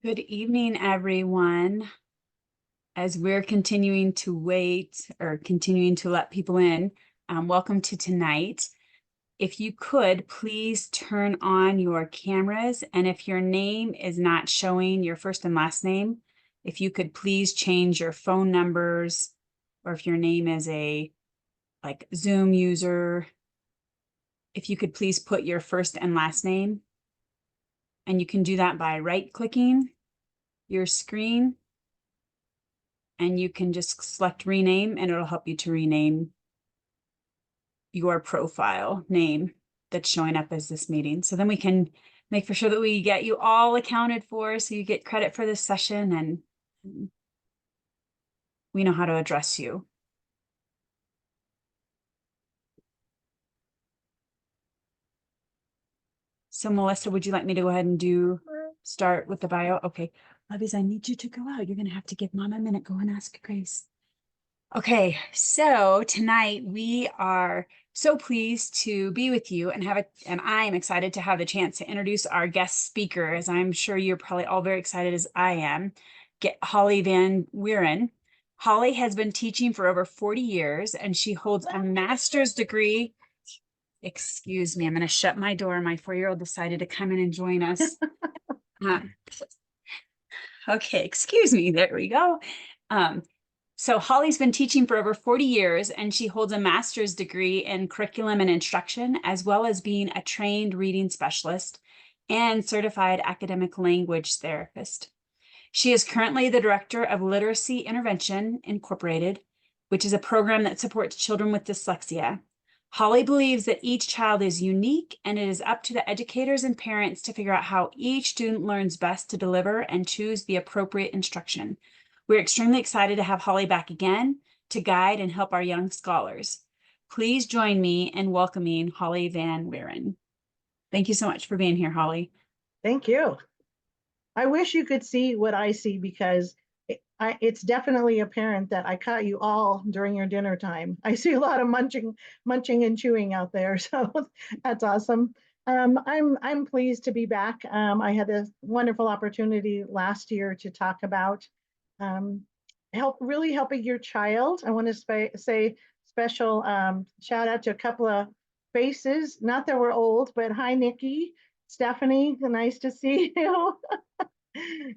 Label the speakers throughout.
Speaker 1: Good evening, everyone. As we're continuing to wait or continuing to let people in, welcome to tonight. If you could, please turn on your cameras. And if your name is not showing your first and last name, if you could please change your phone numbers, or if your name is a Zoom user, if you could please put your first and last name. And you can do that by right-clicking your screen, and you can just select rename and it'll help you to rename your profile name that's showing up as this meeting. So then we can make for sure that we get you all accounted for so you get credit for this session and we know how to address you. So Melissa, would you like me to go ahead and start with the bio? Okay, Lovies, I need you to go out. You're gonna have to give Mom a minute. Go and ask Grace. Okay, so tonight we are so pleased to be with you and I'm excited to have the chance to introduce our guest speaker, as I'm sure you're probably all very excited as I am, get Holly Van Wieren. Holly has been teaching for over 40 years and she holds a master's degree. Excuse me, I'm going to shut my door. My 4-year-old decided to come in and join us. Okay, excuse me. There we go. So Holly's been teaching for over 40 years, and she holds a master's degree in curriculum and instruction, as well as being a trained reading specialist and certified academic language therapist. She is currently the director of Literacy Intervention Incorporated, which is a program that supports children with dyslexia. Holly believes that each child is unique, and it is up to the educators and parents to figure out how each student learns best to deliver and choose the appropriate instruction. We're extremely excited to have Holly back again to guide and help our young scholars. Please join me in welcoming Holly Van Wieren. Thank you so much for being here, Holly.
Speaker 2: Thank you. I wish you could see what I see because it's definitely apparent that I caught you all during your dinner time. I see a lot of munching and chewing out there, so that's awesome. I'm pleased to be back. I had a wonderful opportunity last year to talk about um, really helping your child. I want to say special shout out to a couple of faces. Not that we're old, but hi, Nikki, Stephanie, nice to see you.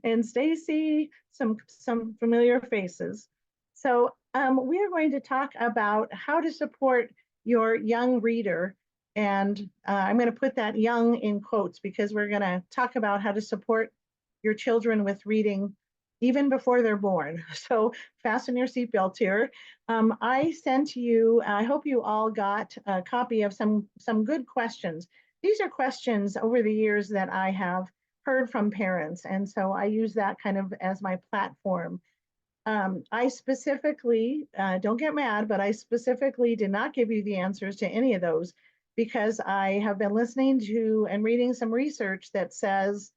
Speaker 2: And Stacy, some familiar faces. So we are going to talk about how to support your young reader. And I'm going to put that young in quotes because we're going to talk about how to support your children with reading even before they're born. So fasten your seatbelts here. I sent you, I hope you all got a copy of some good questions. These are questions over the years that I have heard from parents. And so I use that kind of as my platform. I specifically, don't get mad, but I specifically did not give you the answers to any of those because I have been listening to and reading some research that says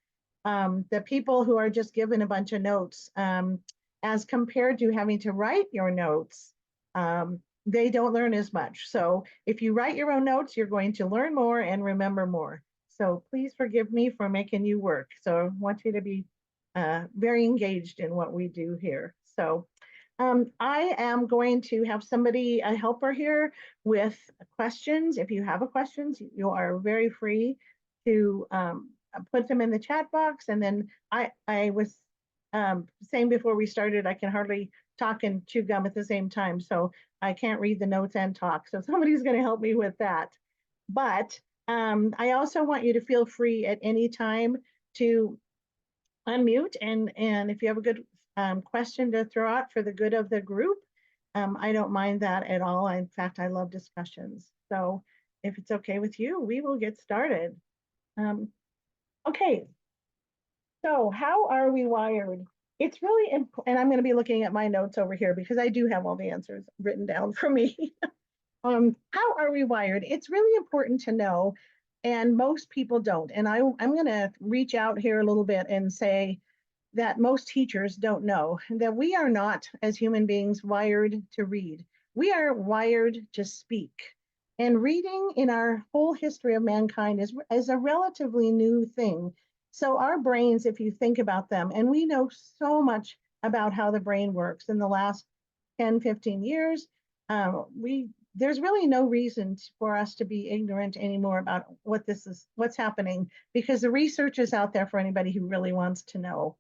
Speaker 2: that people who are just given a bunch of notes, as compared to having to write your notes, they don't learn as much. So if you write your own notes, you're going to learn more and remember more. So please forgive me for making you work. So I want you to be very engaged in what we do here. So I am going to have somebody, a helper here with questions. If you have a questions, you are very free to put them in the chat box. And then I was saying before we started, I can hardly talk and chew gum at the same time. So I can't read the notes and talk. So somebody's going to help me with that. But I also want you to feel free at any time to unmute and if you have a good question to throw out for the good of the group, I don't mind that at all. In fact, I love discussions. So if it's okay with you, we will get started. Okay, so how are we wired? It's really important, and I'm going to be looking at my notes over here because I do have all the answers written down for me. How are we wired? It's really important to know, and most people don't. And I'm going to reach out here a little bit and say that most teachers don't know that we are not, as human beings, wired to read. We are wired to speak. And reading in our whole history of mankind is a relatively new thing. So our brains, if you think about them, and we know so much about how the brain works in the last 10, 15 years, there's really no reason for us to be ignorant anymore about what's happening, because the research is out there for anybody who really wants to know.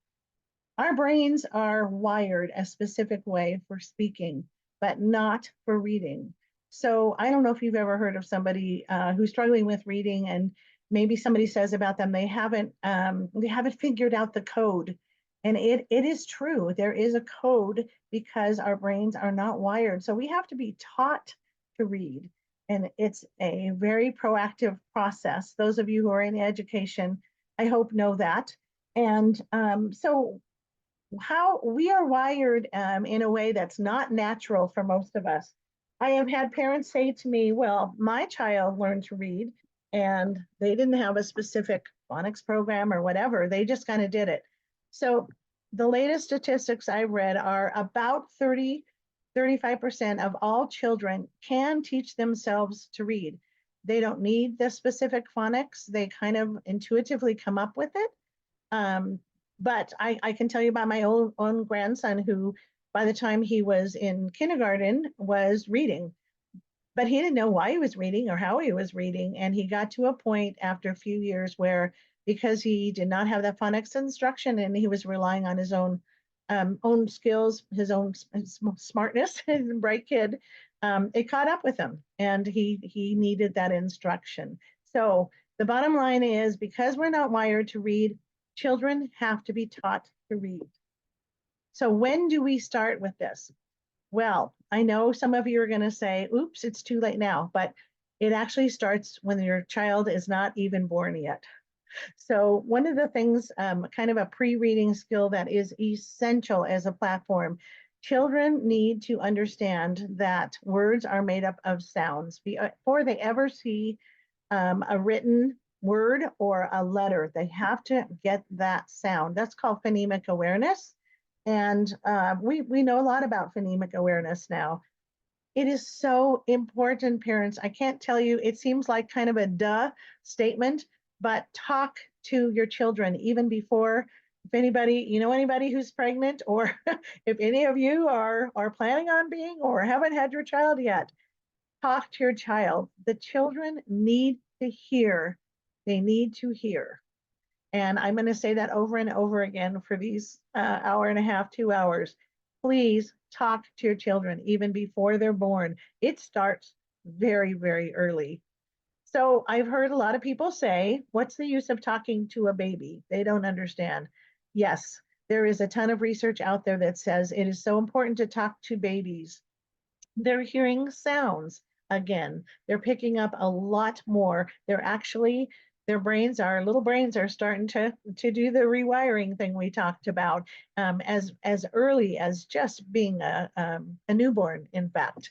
Speaker 2: Our brains are wired a specific way for speaking, but not for reading. So I don't know if you've ever heard of somebody who's struggling with reading, and maybe somebody says about them they haven't figured out the code. And it is true. There is a code because our brains are not wired. So we have to be taught to read. And it's a very proactive process. Those of you who are in education, I hope know that. And so how we are wired in a way that's not natural for most of us. I have had parents say to me, well, my child learned to read and they didn't have a specific phonics program or whatever. They just kind of did it. So the latest statistics I read are about 35% of all children can teach themselves to read. They don't need the specific phonics. They kind of intuitively come up with it. Um, but I can tell you about my own grandson who, by the time he was in kindergarten, was reading. But he didn't know why he was reading or how he was reading. And he got to a point after a few years where, because he did not have that phonics instruction and he was relying on his own skills, his own smartness, he's a bright kid, it caught up with him and he needed that instruction. So the bottom line is, because we're not wired to read, children have to be taught to read. So when do we start with this? Well, I know some of you are going to say, oops, it's too late now, but it actually starts when your child is not even born yet. So one of the things, kind of a pre-reading skill that is essential as a platform, children need to understand that words are made up of sounds. Before they ever see a written word or a letter, they have to get that sound. That's called phonemic awareness. And we know a lot about phonemic awareness now. It is so important, parents. I can't tell you, it seems like kind of a duh statement, but talk to your children even before, if anybody, you know, anybody who's pregnant, or if any of you are planning on being or haven't had your child yet, talk to your child. The children need to hear. They need to hear. And I'm going to say that over and over again for these hour and a half, 2 hours. Please talk to your children even before they're born. It starts very, very early. So I've heard a lot of people say, what's the use of talking to a baby? They don't understand. Yes, there is a ton of research out there that says it is so important to talk to babies. They're hearing sounds again. They're picking up a lot more. Their little brains are starting to do the rewiring thing we talked about, as early as just being a newborn, in fact.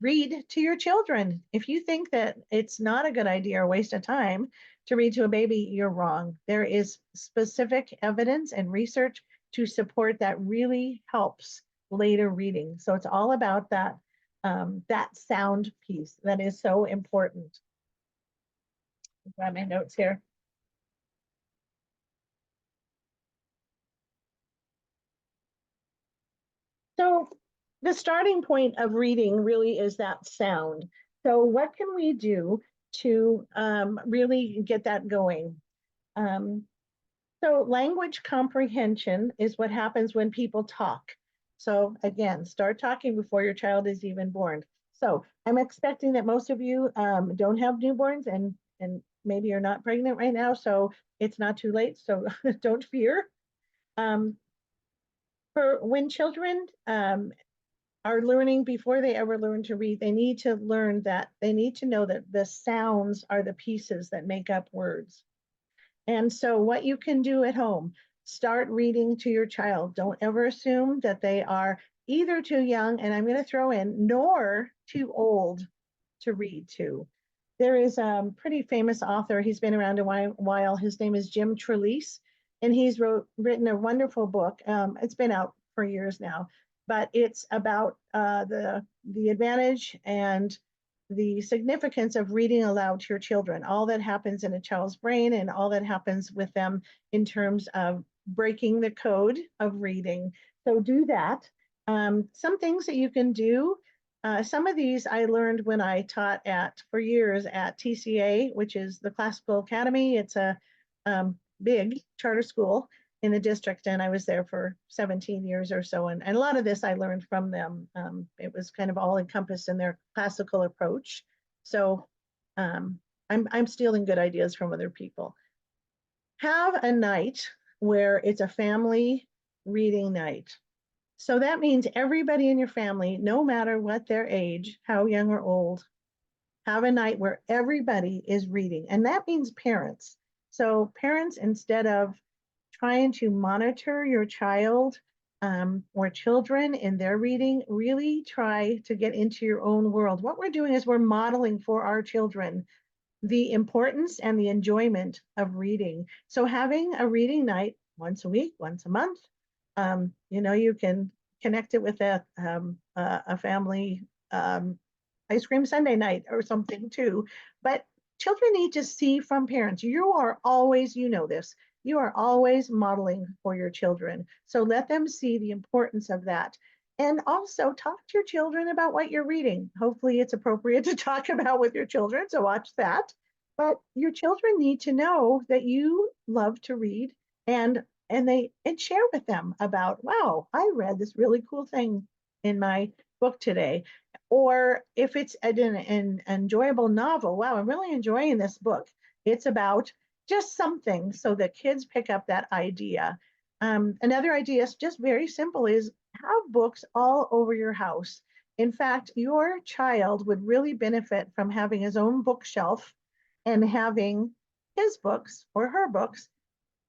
Speaker 2: Read to your children. If you think that it's not a good idea or a waste of time to read to a baby, you're wrong. There is specific evidence and research to support that really helps later reading. So it's all about that sound piece that is so important. Grab my notes here. So the starting point of reading really is that sound. So what can we do to really get that going? Um, so language comprehension is what happens when people talk. So again, start talking before your child is even born. So I'm expecting that most of you don't have newborns, and maybe you're not pregnant right now, so it's not too late. So don't fear. Um, for when children are learning, before they ever learn to read, they need to know that the sounds are the pieces that make up words. And so what you can do at home, start reading to your child. Don't ever assume that they are either too young, and I'm going to throw in, nor too old to read to. There is a pretty famous author. He's been around a while. His name is Jim Trelease, and he's written a wonderful book. It's been out for years now, but it's about the advantage and the significance of reading aloud to your children, all that happens in a child's brain and all that happens with them in terms of breaking the code of reading. So do that. Some things that you can do. Some of these I learned when I taught for years at TCA, which is the Classical Academy. It's a big charter school in the district, and I was there for 17 years or so. And a lot of this I learned from them. It was kind of all encompassed in their classical approach. So I'm stealing good ideas from other people. Have a night where it's a family reading night. So that means everybody in your family, no matter what their age, how young or old, have a night where everybody is reading. And that means parents. So parents, instead of trying to monitor your child or children in their reading, really try to get into your own world. What we're doing is we're modeling for our children the importance and the enjoyment of reading. So having a reading night once a week, once a month, you can connect it with a family ice cream Sunday night or something too. But children need to see from parents. You are always, you know this, you are always modeling for your children. So let them see the importance of that. And also talk to your children about what you're reading. Hopefully it's appropriate to talk about with your children, so watch that. But your children need to know that you love to read and and share with them about, wow, I read this really cool thing in my book today. Or if it's an enjoyable novel, wow, I'm really enjoying this book. It's about just something so that kids pick up that idea. Another idea is just very simple is have books all over your house. In fact, your child would really benefit from having his own bookshelf and having his books or her books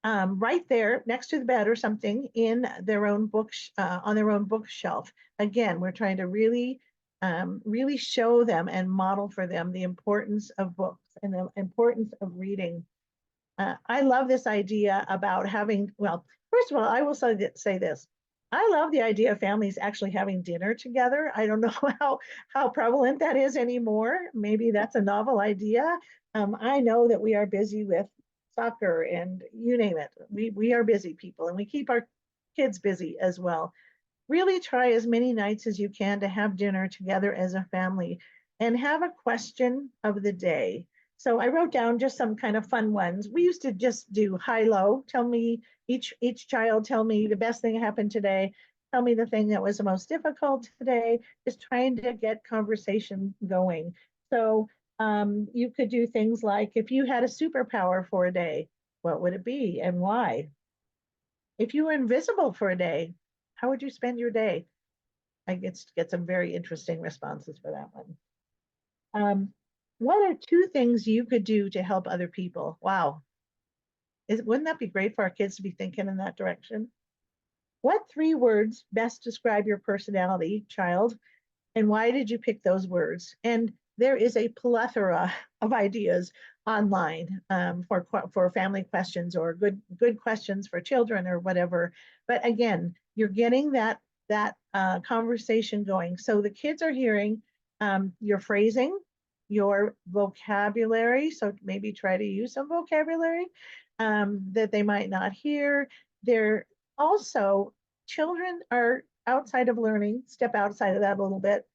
Speaker 2: right there next to the bed or something in their own books on their own bookshelf. Again, we're trying to really show them and model for them the importance of books and the importance of reading. I love this idea about having, well, first of all, I will say this. I love the idea of families actually having dinner together. I don't know how prevalent that is anymore. Maybe that's a novel idea. I know that we are busy with soccer and you name it. We are busy people and we keep our kids busy as well. Really try as many nights as you can to have dinner together as a family and have a question of the day. So I wrote down just some kind of fun ones. We used to just do high low. Tell me each child tell me the best thing that happened today. Tell me the thing that was the most difficult today. Just trying to get conversation going. So you could do things like if you had a superpower for a day, what would it be and why? If you were invisible for a day, how would you spend your day? I get some very interesting responses for that one. What are two things you could do to help other people? Wow. Wouldn't that be great for our kids to be thinking in that direction? What three words best describe your personality, child? And why did you pick those words? And there is a plethora of ideas online for family questions or good questions for children or whatever. But again, you're getting that conversation going. So the kids are hearing your phrasing, your vocabulary. So maybe try to use some vocabulary that they might not hear. They're also children are outside of learning. Step outside of that a little bit.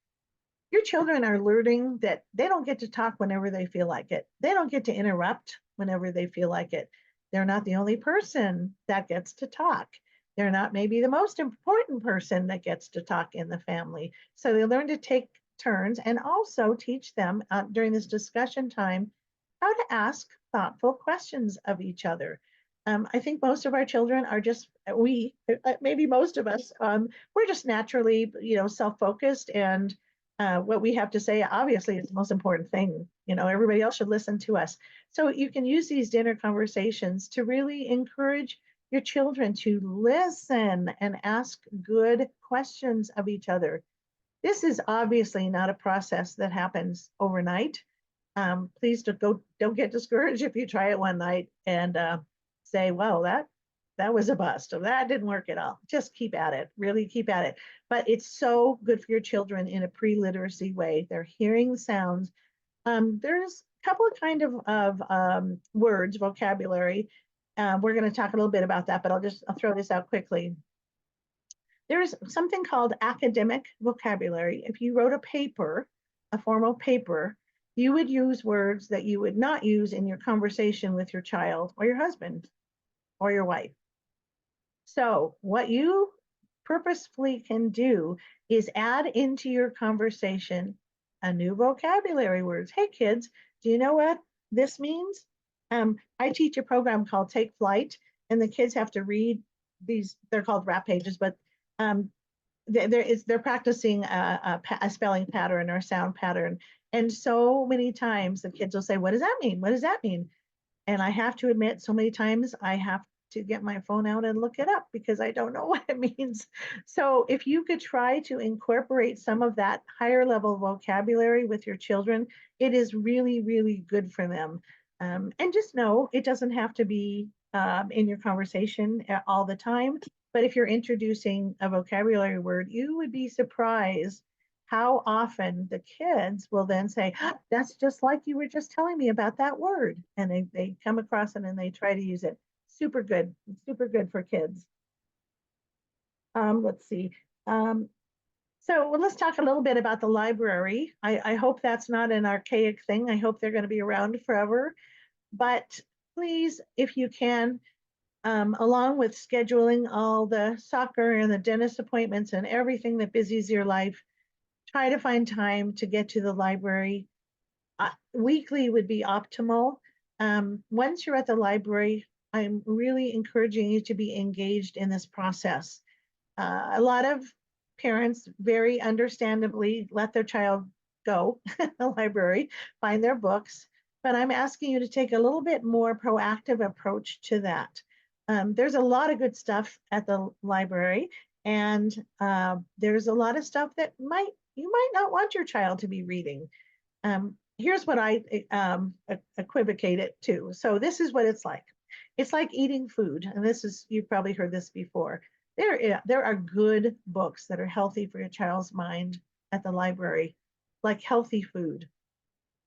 Speaker 2: Your children are learning that they don't get to talk whenever they feel like it. They don't get to interrupt whenever they feel like it. They're not the only person that gets to talk. They're not maybe the most important person that gets to talk in the family. So they learn to take turns and also teach them during this discussion time how to ask thoughtful questions of each other. I think most of our children are just maybe most of us, we're just naturally, self-focused and what we have to say obviously is the most important thing. Everybody else should listen to us. So you can use these dinner conversations to really encourage your children to listen and ask good questions of each other. This is obviously not a process that happens overnight. Please don't get discouraged if you try it one night and say, "Well, that was a bust. So that didn't work at all. Just keep at it, really keep at it. But it's so good for your children in a pre-literacy way. They're hearing sounds. There's a couple of kind of words, vocabulary. We're going to talk a little bit about that, but I'll throw this out quickly. There's something called academic vocabulary. If you wrote a paper, a formal paper, you would use words that you would not use in your conversation with your child or your husband or your wife. So, what you purposefully can do is add into your conversation a new vocabulary words. Hey, kids, do you know what this means? I teach a program called Take Flight, and the kids have to read these, they're called rap pages, but um, they're practicing a spelling pattern or a sound pattern. And so many times the kids will say, what does that mean? What does that mean? And I have to admit, so many times I have to get my phone out and look it up because I don't know what it means. So if you could try to incorporate some of that higher level vocabulary with your children, it is really, really good for them. And just know it doesn't have to be in your conversation all the time. But if you're introducing a vocabulary word, you would be surprised how often the kids will then say, that's just like you were just telling me about that word. And they come across it and they try to use it. Super good for kids. Let's see. Um, so well, let's talk a little bit about the library. I hope that's not an archaic thing. I hope they're going to be around forever. But please, if you can, along with scheduling all the soccer and the dentist appointments and everything that busies your life, try to find time to get to the library. Weekly would be optimal. Once you're at the library, I'm really encouraging you to be engaged in this process. A lot of parents very understandably let their child go to the library, find their books, but I'm asking you to take a little bit more proactive approach to that. There's a lot of good stuff at the library, and there's a lot of stuff that you might not want your child to be reading. Here's what I equivocate it to. So this is what it's like. It's like eating food, and this is, you've probably heard this before. There are good books that are healthy for your child's mind at the library, like healthy food.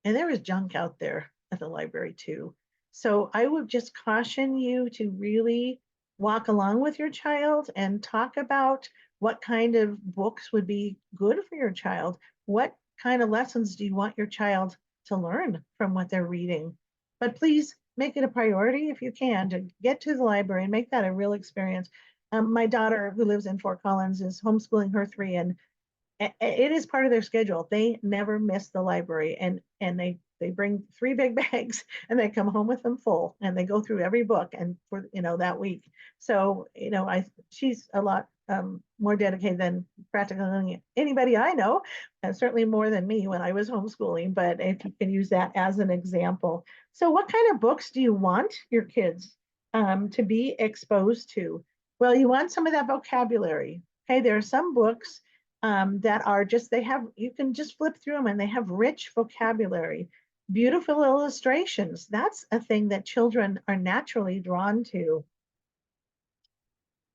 Speaker 2: And there is junk out there at the library too. So I would just caution you to really walk along with your child and talk about what kind of books would be good for your child. What kind of lessons do you want your child to learn from what they're reading? But please make it a priority if you can to get to the library and make that a real experience. My daughter, who lives in Fort Collins, is homeschooling her three, and it is part of their schedule. They never miss the library, and they bring three big bags and they come home with them full, and they go through every book and for that week. So she's a lot more dedicated than practically anybody I know, and certainly more than me when I was homeschooling. But if you can use that as an example. So what kind of books do you want your kids to be exposed to? Well, you want some of that vocabulary. Okay, there are some books that are just, you can just flip through them and they have rich vocabulary, beautiful illustrations. That's a thing that children are naturally drawn to.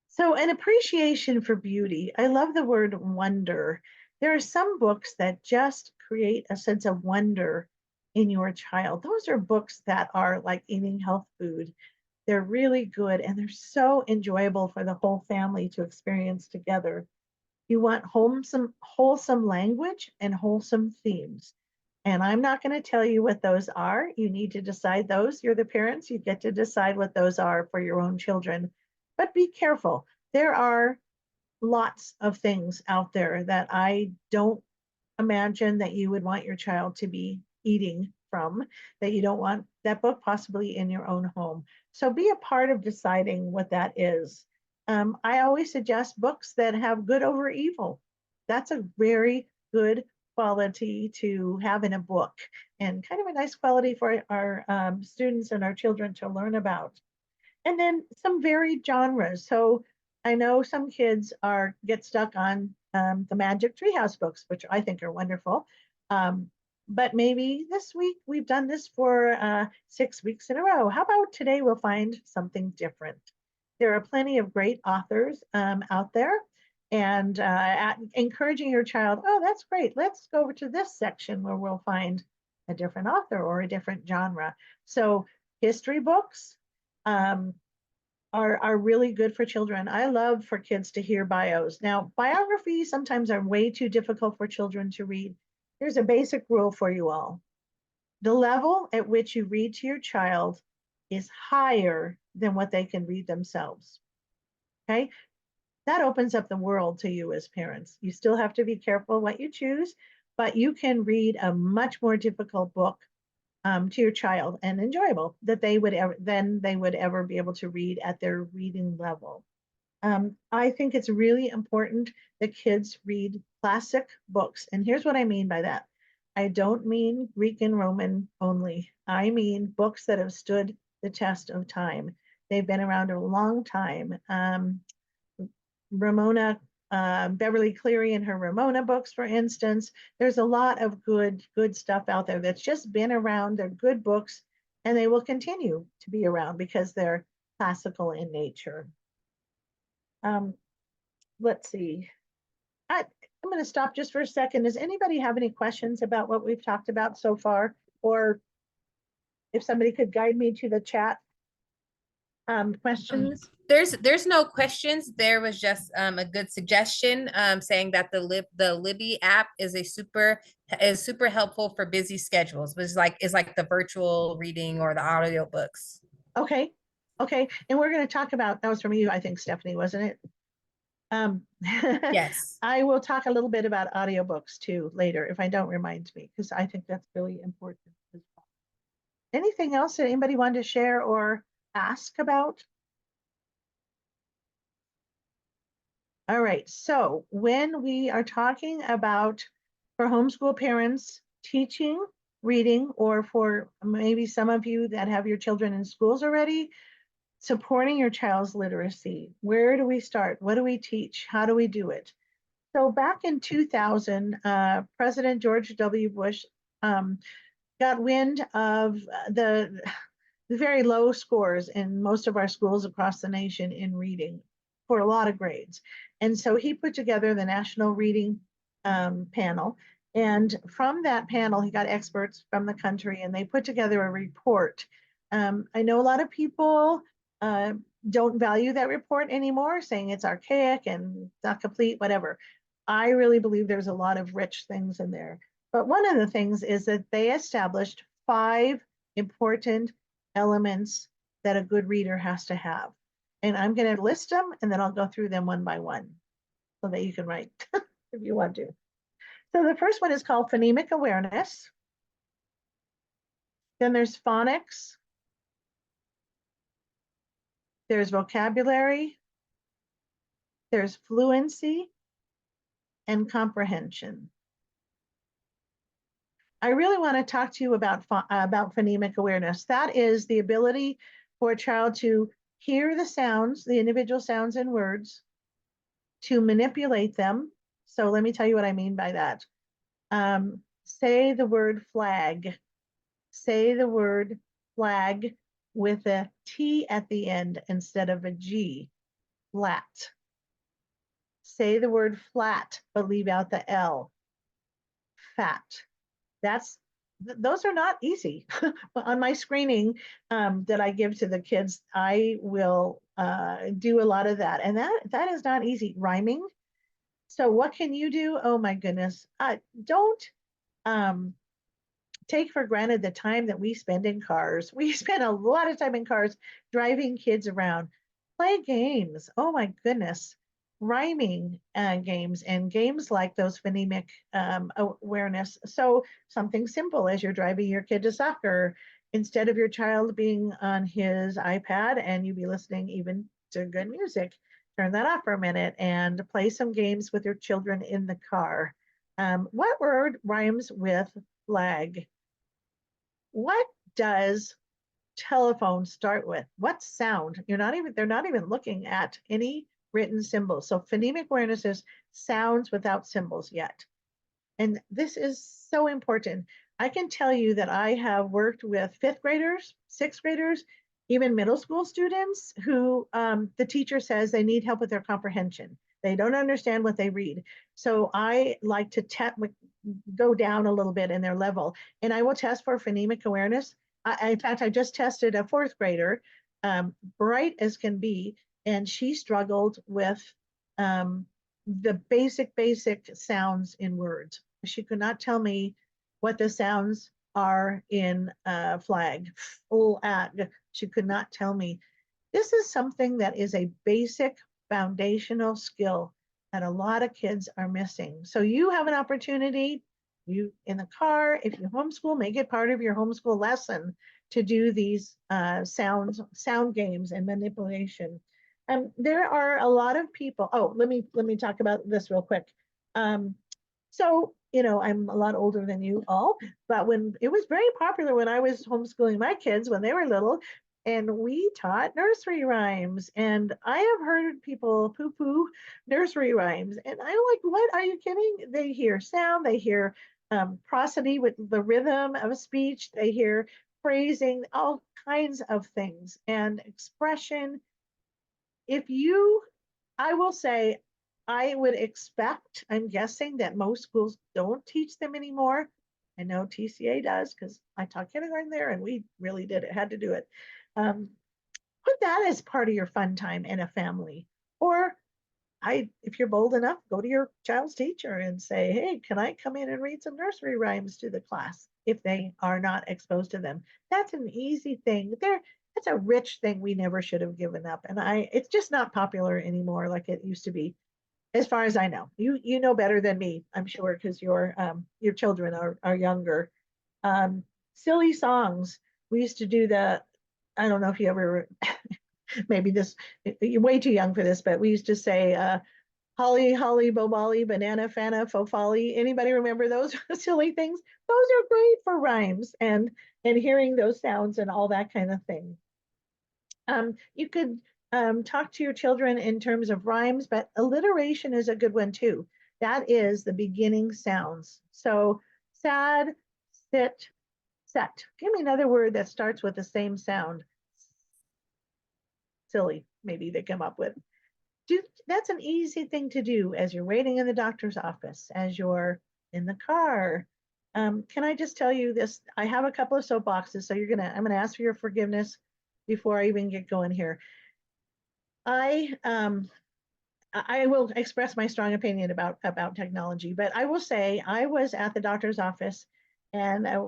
Speaker 2: So, an appreciation for beauty. I love the word wonder. There are some books that just create a sense of wonder in your child. Those are books that are like eating health food. They're really good and they're so enjoyable for the whole family to experience together. You want wholesome language and wholesome themes. And I'm not going to tell you what those are. You need to decide those. You're the parents. You get to decide what those are for your own children. But be careful. There are lots of things out there that I don't imagine that you would want your child to be eating from, that you don't want that book possibly in your own home. So be a part of deciding what that is. I always suggest books that have good over evil. That's a very good quality to have in a book, and kind of a nice quality for our students and our children to learn about. And then some varied genres. So I know some kids get stuck on the Magic Treehouse books, which I think are wonderful. But maybe this week we've done this for 6 weeks in a row. How about today we'll find something different? There are plenty of great authors out there, and encouraging your child, oh, that's great. Let's go over to this section where we'll find a different author or a different genre. So history books are really good for children. I love for kids to hear bios. Now, biographies sometimes are way too difficult for children to read. Here's a basic rule for you all. The level at which you read to your child is higher than what they can read themselves. Okay? That opens up the world to you as parents. You still have to be careful what you choose, but you can read a much more difficult book to your child and enjoyable that they would ever be able to read at their reading level. I think it's really important that kids read classic books. And here's what I mean by that. I don't mean Greek and Roman only. I mean books that have stood the test of time. They've been around a long time. Ramona Beverly Cleary and her Ramona books, for instance. There's a lot of good stuff out there that's just been around. They're good books, and they will continue to be around because they're classical in nature. Let's see. I'm going to stop just for a second. Does anybody have any questions about what we've talked about so far? Or if somebody could guide me to the chat questions?
Speaker 3: There's no questions. There was just a good suggestion saying that the Libby app is super helpful for busy schedules, which is like the virtual reading or the audio books.
Speaker 2: Okay. Okay. And we're going to talk about, that was from you, I think, Stephanie, wasn't it?
Speaker 3: Yes.
Speaker 2: I will talk a little bit about audiobooks too later if I don't remind me, because I think that's really important as well. Anything else that anybody wanted to share or ask about? All right, so when we are talking about for homeschool parents teaching reading, or for maybe some of you that have your children in schools already, supporting your child's literacy, where do we start? What do we teach? How do we do it? So back in 2000, President George W. Bush got wind of the very low scores in most of our schools across the nation in reading for a lot of grades. And so he put together the National Reading Panel. And from that panel, he got experts from the country and they put together a report. I know a lot of people don't value that report anymore, saying it's archaic and not complete, whatever. I really believe there's a lot of rich things in there. But one of the things is that they established 5 important elements that a good reader has to have. And I'm going to list them and then I'll go through them one by one so that you can write if you want to. So the first one is called phonemic awareness. Then there's phonics. There's vocabulary. There's fluency and comprehension. I really want to talk to you about phonemic awareness. That is the ability for a child to hear the sounds, the individual sounds and words, to manipulate them. So let me tell you what I mean by that. Say the word flag. Say the word flag with a T at the end instead of a G. Flat. Say the word flat, but leave out the L. Fat. Those are not easy. On my screening that I give to the kids, I will do a lot of that. And that is not easy. Rhyming. So what can you do? Oh my goodness. Don't take for granted the time that we spend in cars. We spend a lot of time in cars driving kids around. Play games. Oh my goodness. Rhyming games and games like those phonemic awareness. So something simple as you're driving your kid to soccer, instead of your child being on his iPad and you be listening even to good music, turn that off for a minute and play some games with your children in the car. What word rhymes with flag? What does telephone start with? What sound? They're not even looking at any written symbols. So phonemic awareness is sounds without symbols yet. And this is so important. I can tell you that I have worked with 5th graders, 6th graders, even middle school students who the teacher says they need help with their comprehension. They don't understand what they read. So I like to go down a little bit in their level, and I will test for phonemic awareness. In fact, I just tested a fourth grader, bright as can be, and she struggled with the basic sounds in words. She could not tell me what the sounds are in flag, ag. She could not tell me. This is something that is a basic foundational skill that a lot of kids are missing. So you have an opportunity, you in the car, if you homeschool, make it part of your homeschool lesson to do these sound games and manipulation. There are a lot of people. Oh, let me talk about this real quick. So, I'm a lot older than you all, but when it was very popular when I was homeschooling my kids when they were little, and we taught nursery rhymes, and I have heard people poo-poo nursery rhymes, and I'm like, what, are you kidding? They hear sound, they hear prosody with the rhythm of speech, they hear phrasing, all kinds of things, and expression. I will say, I would expect, I'm guessing that most schools don't teach them anymore. I know TCA does because I taught kindergarten there and we really had to do it. Put that as part of your fun time in a family. Or if you're bold enough, go to your child's teacher and say, hey, can I come in and read some nursery rhymes to the class if they are not exposed to them? That's an easy thing. That's a rich thing we never should have given up. And it's just not popular anymore like it used to be, as far as I know. You know better than me, I'm sure, because your children are younger. Silly songs. We used to do I don't know if you ever, maybe you're way too young for this, but we used to say, holly, holly, boboli, banana, fana, fofali. Anybody remember those silly things? Those are great for rhymes and hearing those sounds and all that kind of thing. You could talk to your children in terms of rhymes, but alliteration is a good one too. That is the beginning sounds. So sad, sit, set. Give me another word that starts with the same sound. Silly, maybe they come up with. That's an easy thing to do as you're waiting in the doctor's office, as you're in the car. Can I just tell you this? I have a couple of soapboxes, so I'm gonna ask for your forgiveness before I even get going here. I will express my strong opinion about technology, but I will say I was at the doctor's office, and I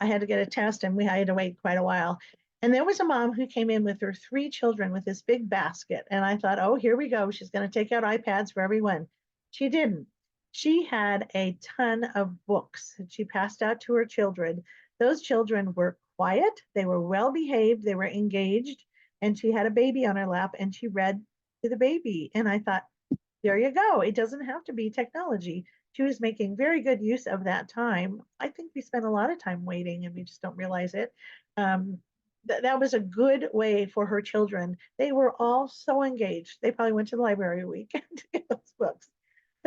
Speaker 2: had to get a test, and I had to wait quite a while. And there was a mom who came in with her 3 children with this big basket, and I thought, oh, here we go. She's going to take out iPads for everyone. She didn't. She had a ton of books that she passed out to her children. Those children were quiet. They were well behaved. They were engaged. And she had a baby on her lap, and she read to the baby. And I thought, there you go. It doesn't have to be technology. She was making very good use of that time. I think we spend a lot of time waiting and we just don't realize it. That was a good way for her children. They were all so engaged. They probably went to the library a week to get those books.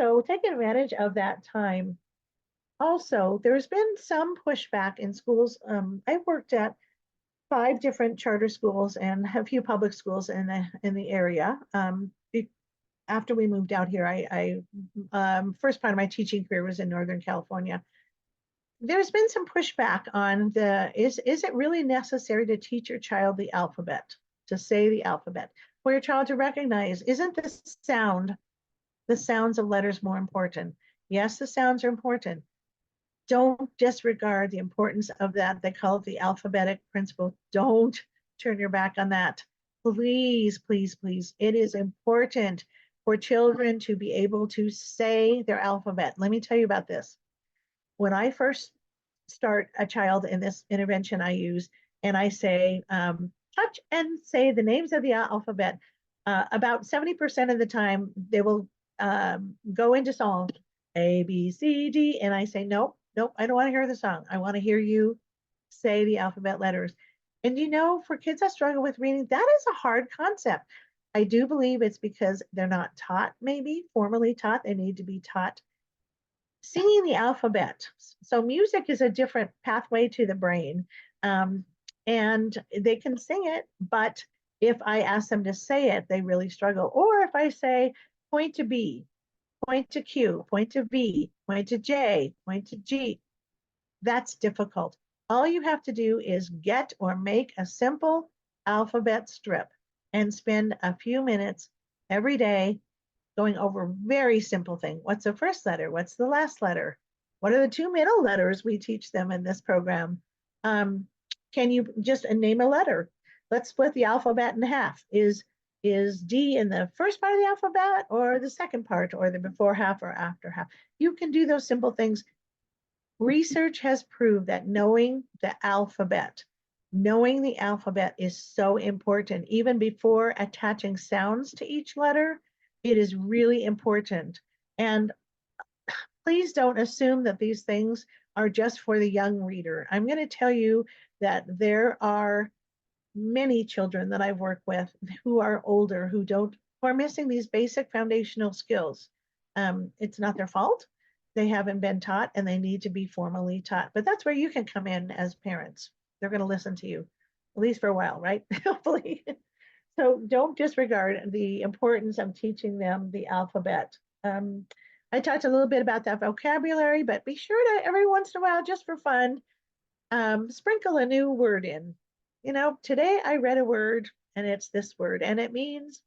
Speaker 2: So take advantage of that time. Also, there's been some pushback in schools. I've worked at 5 different charter schools and a few public schools in the area. After we moved out here, I first part of my teaching career was in Northern California. There's been some pushback on is it really necessary to teach your child the alphabet, to say the alphabet, for your child to recognize, isn't the sounds of letters more important? Yes, the sounds are important. Don't disregard the importance of that. They call it the alphabetic principle. Don't turn your back on that. Please, please, please. It is important for children to be able to say their alphabet. Let me tell you about this. When I first start a child in this intervention I use, and I say, touch and say the names of the alphabet, about 70% of the time, they will go into song, A, B, C, D, and I say, nope, I don't want to hear the song. I want to hear you say the alphabet letters. And for kids that struggle with reading, that is a hard concept. I do believe it's because they're not taught, maybe formally taught. They need to be taught singing the alphabet. So music is a different pathway to the brain. and they can sing it, but if I ask them to say it, they really struggle. Or if I say, point to B, point to Q, point to V, point to J, point to G, that's difficult. All you have to do is get or make a simple alphabet strip and spend a few minutes every day going over very simple thing. What's the first letter? What's the last letter? What are the two middle letters we teach them in this program? Um, can you just name a letter? Let's split the alphabet in half. Is D in the first part of the alphabet or the second part or the before half or after half? You can do those simple things. Research has proved that knowing the alphabet is so important. Even before attaching sounds to each letter, it is really important. And please don't assume that these things are just for the young reader. I'm going to tell you that there are many children that I've worked with who are older, who are missing these basic foundational skills. It's not their fault. They haven't been taught and they need to be formally taught. But that's where you can come in as parents. They're going to listen to you, at least for a while, right? Hopefully. So don't disregard the importance of teaching them the alphabet. I talked a little bit about that vocabulary, but be sure to every once in a while, just for fun, sprinkle a new word in. You know, today I read a word and it's this word and it means,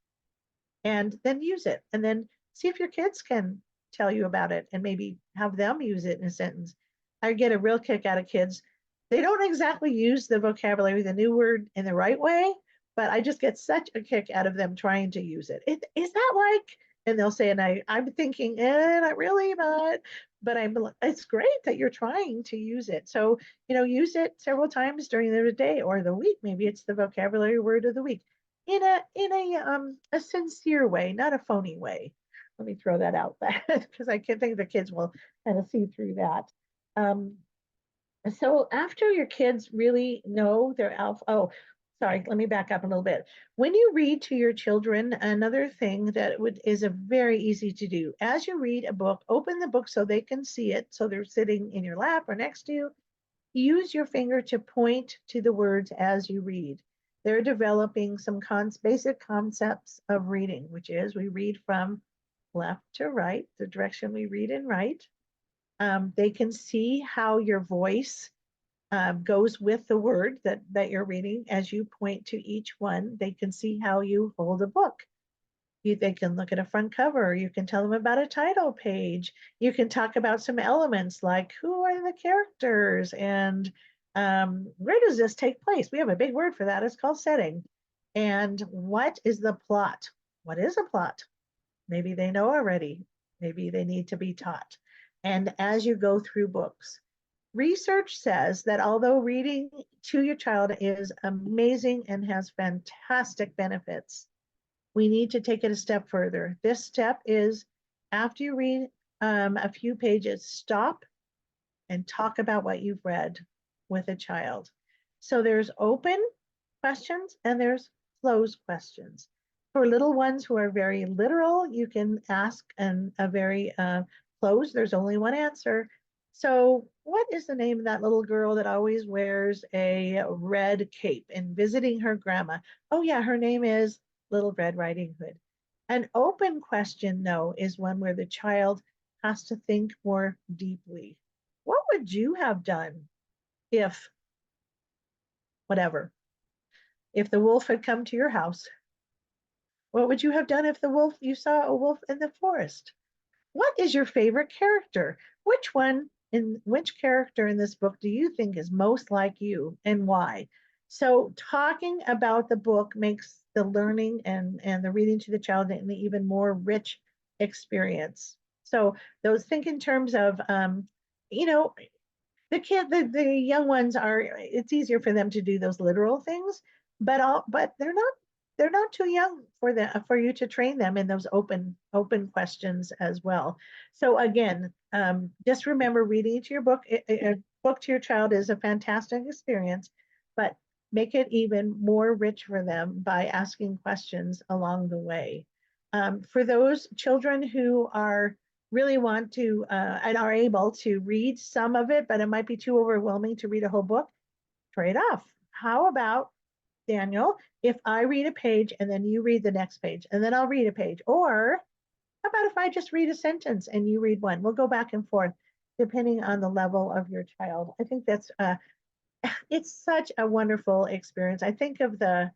Speaker 2: and then use it. And then see if your kids can tell you about it and maybe have them use it in a sentence. I get a real kick out of kids. They don't exactly use the vocabulary, the new word in the right way, but I just get such a kick out of them trying to use it. Is that like, and they'll say, and I'm thinking, not really, but it's great that you're trying to use it. So, use it several times during the day or the week. Maybe it's the vocabulary word of the week in a sincere way, not a phony way. Let me throw that out because I can think the kids will kind of see through that. So after your kids really know their sorry, let me back up a little bit. When you read to your children, another thing that is a very easy to do. As you read a book, open the book so they can see it. So they're sitting in your lap or next to you. Use your finger to point to the words as you read. They're developing some basic concepts of reading, which is we read from left to right, the direction we read and write. They can see how your voice goes with the word that you're reading as you point to each one. They can see how you hold a book. They can look at a front cover. You can tell them about a title page. You can talk about some elements like who are the characters and where does this take place? We have a big word for that. It's called setting. And what is the plot? What is a plot? Maybe they know already. Maybe they need to be taught. And as you go through books, research says that although reading to your child is amazing and has fantastic benefits, we need to take it a step further. This step is after you read a few pages, stop and talk about what you've read with a child. So there's open questions and there's closed questions. For little ones who are very literal, you can ask a very closed, there's only one answer. So what is the name of that little girl that always wears a red cape and visiting her grandma? Oh yeah, her name is Little Red Riding Hood. An open question, though, is one where the child has to think more deeply. What would you have done if, whatever, if the wolf had come to your house? What would you have done if you saw a wolf in the forest? What is your favorite character? Which character in this book do you think is most like you and why? So talking about the book makes the learning and the reading to the child an even more rich experience. So those think in terms of, the young ones it's easier for them to do those literal things, but they're not too young for you to train them in those open questions as well. So again, just remember reading to your book, a book to your child is a fantastic experience, but make it even more rich for them by asking questions along the way. For those children who really want to and are able to read some of it, but it might be too overwhelming to read a whole book, trade off. how about, Daniel, if I read a page and then you read the next page and then I'll read a page? Or how about if I just read a sentence and you read one? We'll go back and forth depending on the level of your child. I think that's it's such a wonderful experience. I think of the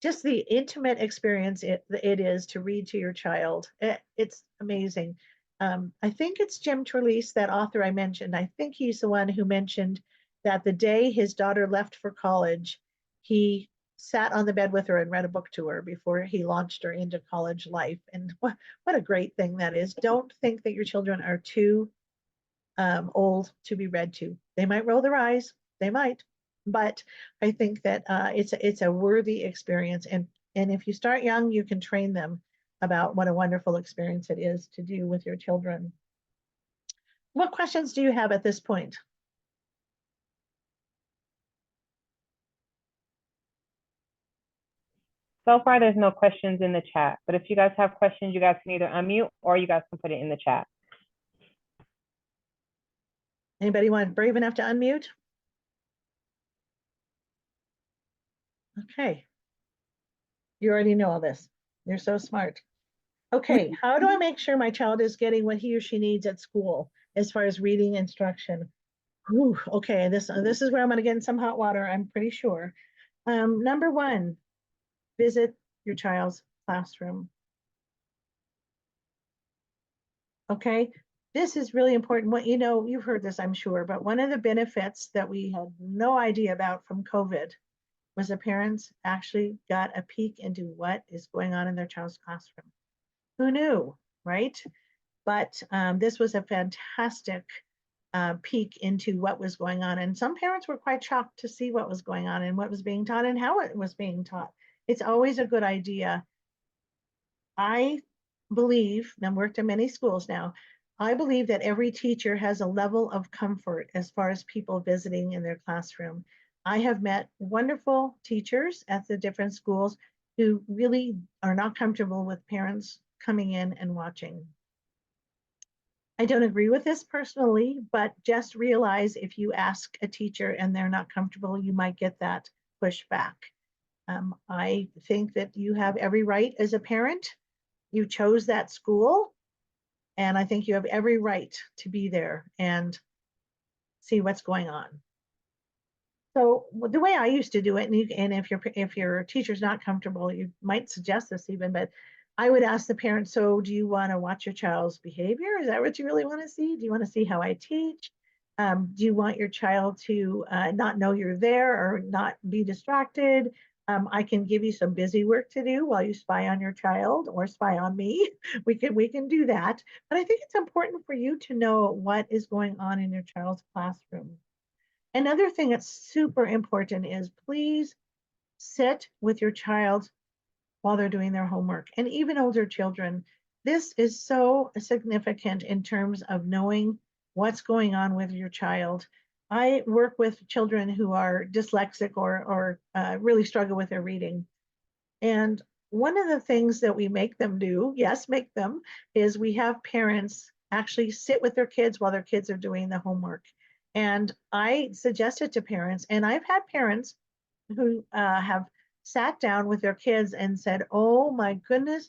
Speaker 2: just the intimate experience it is to read to your child. It's amazing. I think it's Jim Trelease, that author I mentioned. I think he's the one who mentioned that the day his daughter left for college, he sat on the bed with her and read a book to her before he launched her into college life. And what a great thing that is. Don't think that your children are too old to be read to. They might roll their eyes, they might, but I think that it's a worthy experience. And if you start young, you can train them about what a wonderful experience it is to do with your children. What questions do you have at this point?
Speaker 4: So far, there's no questions in the chat, but if you guys have questions, you guys can either unmute or you guys can put it in the chat.
Speaker 2: Anybody want brave enough to unmute? Okay. You already know all this. You're so smart. Okay, how do I make sure my child is getting what he or she needs at school as far as reading instruction? Whew, okay, this is where I'm going to get in some hot water, I'm pretty sure. Number one, visit your child's classroom. Okay, this is really important. What you know, you've heard this, I'm sure, but one of the benefits that we had no idea about from COVID was the parents actually got a peek into what is going on in their child's classroom. Who knew, right? But this was a fantastic peek into what was going on. And some parents were quite shocked to see what was going on and what was being taught and how it was being taught. It's always a good idea. I believe, and I've worked in many schools now, I believe that every teacher has a level of comfort as far as people visiting in their classroom. I have met wonderful teachers at the different schools who really are not comfortable with parents coming in and watching. I don't agree with this personally, but just realize if you ask a teacher and they're not comfortable, you might get that pushback. I think that you have every right as a parent. You chose that school, and I think you have every right to be there and see what's going on. So the way I used to do it, and if your teacher's not comfortable, you might suggest this even, but I would ask the parent, so do you want to watch your child's behavior? Is that what you really want to see? Do you want to see how I teach? Do you want your child to not know you're there or not be distracted? I can give you some busy work to do while you spy on your child or spy on me. We can do that. But I think it's important for you to know what is going on in your child's classroom. Another thing that's super important is please sit with your child while they're doing their homework, and even older children. This is so significant in terms of knowing what's going on with your child. I work with children who are dyslexic or really struggle with their reading. And one of the things that we make them do, yes, make them, is we have parents actually sit with their kids while their kids are doing the homework. And I suggest it to parents, and I've had parents who have sat down with their kids and said, oh my goodness,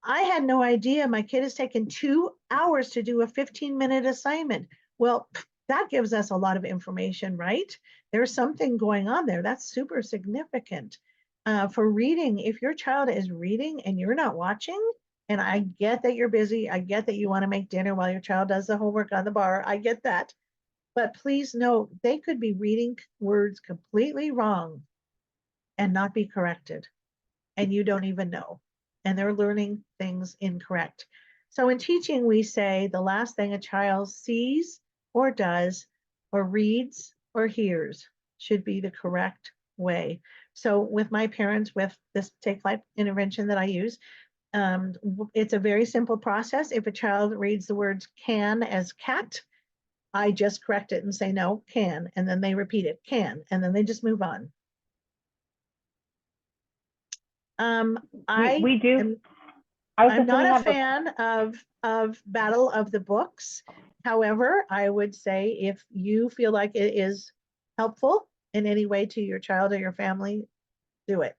Speaker 2: I had no idea my kid has taken 2 hours to do a 15-minute assignment. Well, that gives us a lot of information, right? There's something going on there. That's super significant. For reading, if your child is reading and you're not watching, and I get that you're busy, I get that you want to make dinner while your child does the homework on the bar, I get that. But please note, they could be reading words completely wrong and not be corrected, and you don't even know, and they're learning things incorrect. So in teaching, we say the last thing a child sees or does or reads or hears should be the correct way. So with my parents, with this Take Flight intervention that I use, it's a very simple process. If a child reads the words can as cat, I just correct it and say, no, can, and then they repeat it, can, and then they just move on.
Speaker 4: We do.
Speaker 2: I'm not a fan of Battle of the Books. However, I would say if you feel like it is helpful, in any way to your child or your family, do it.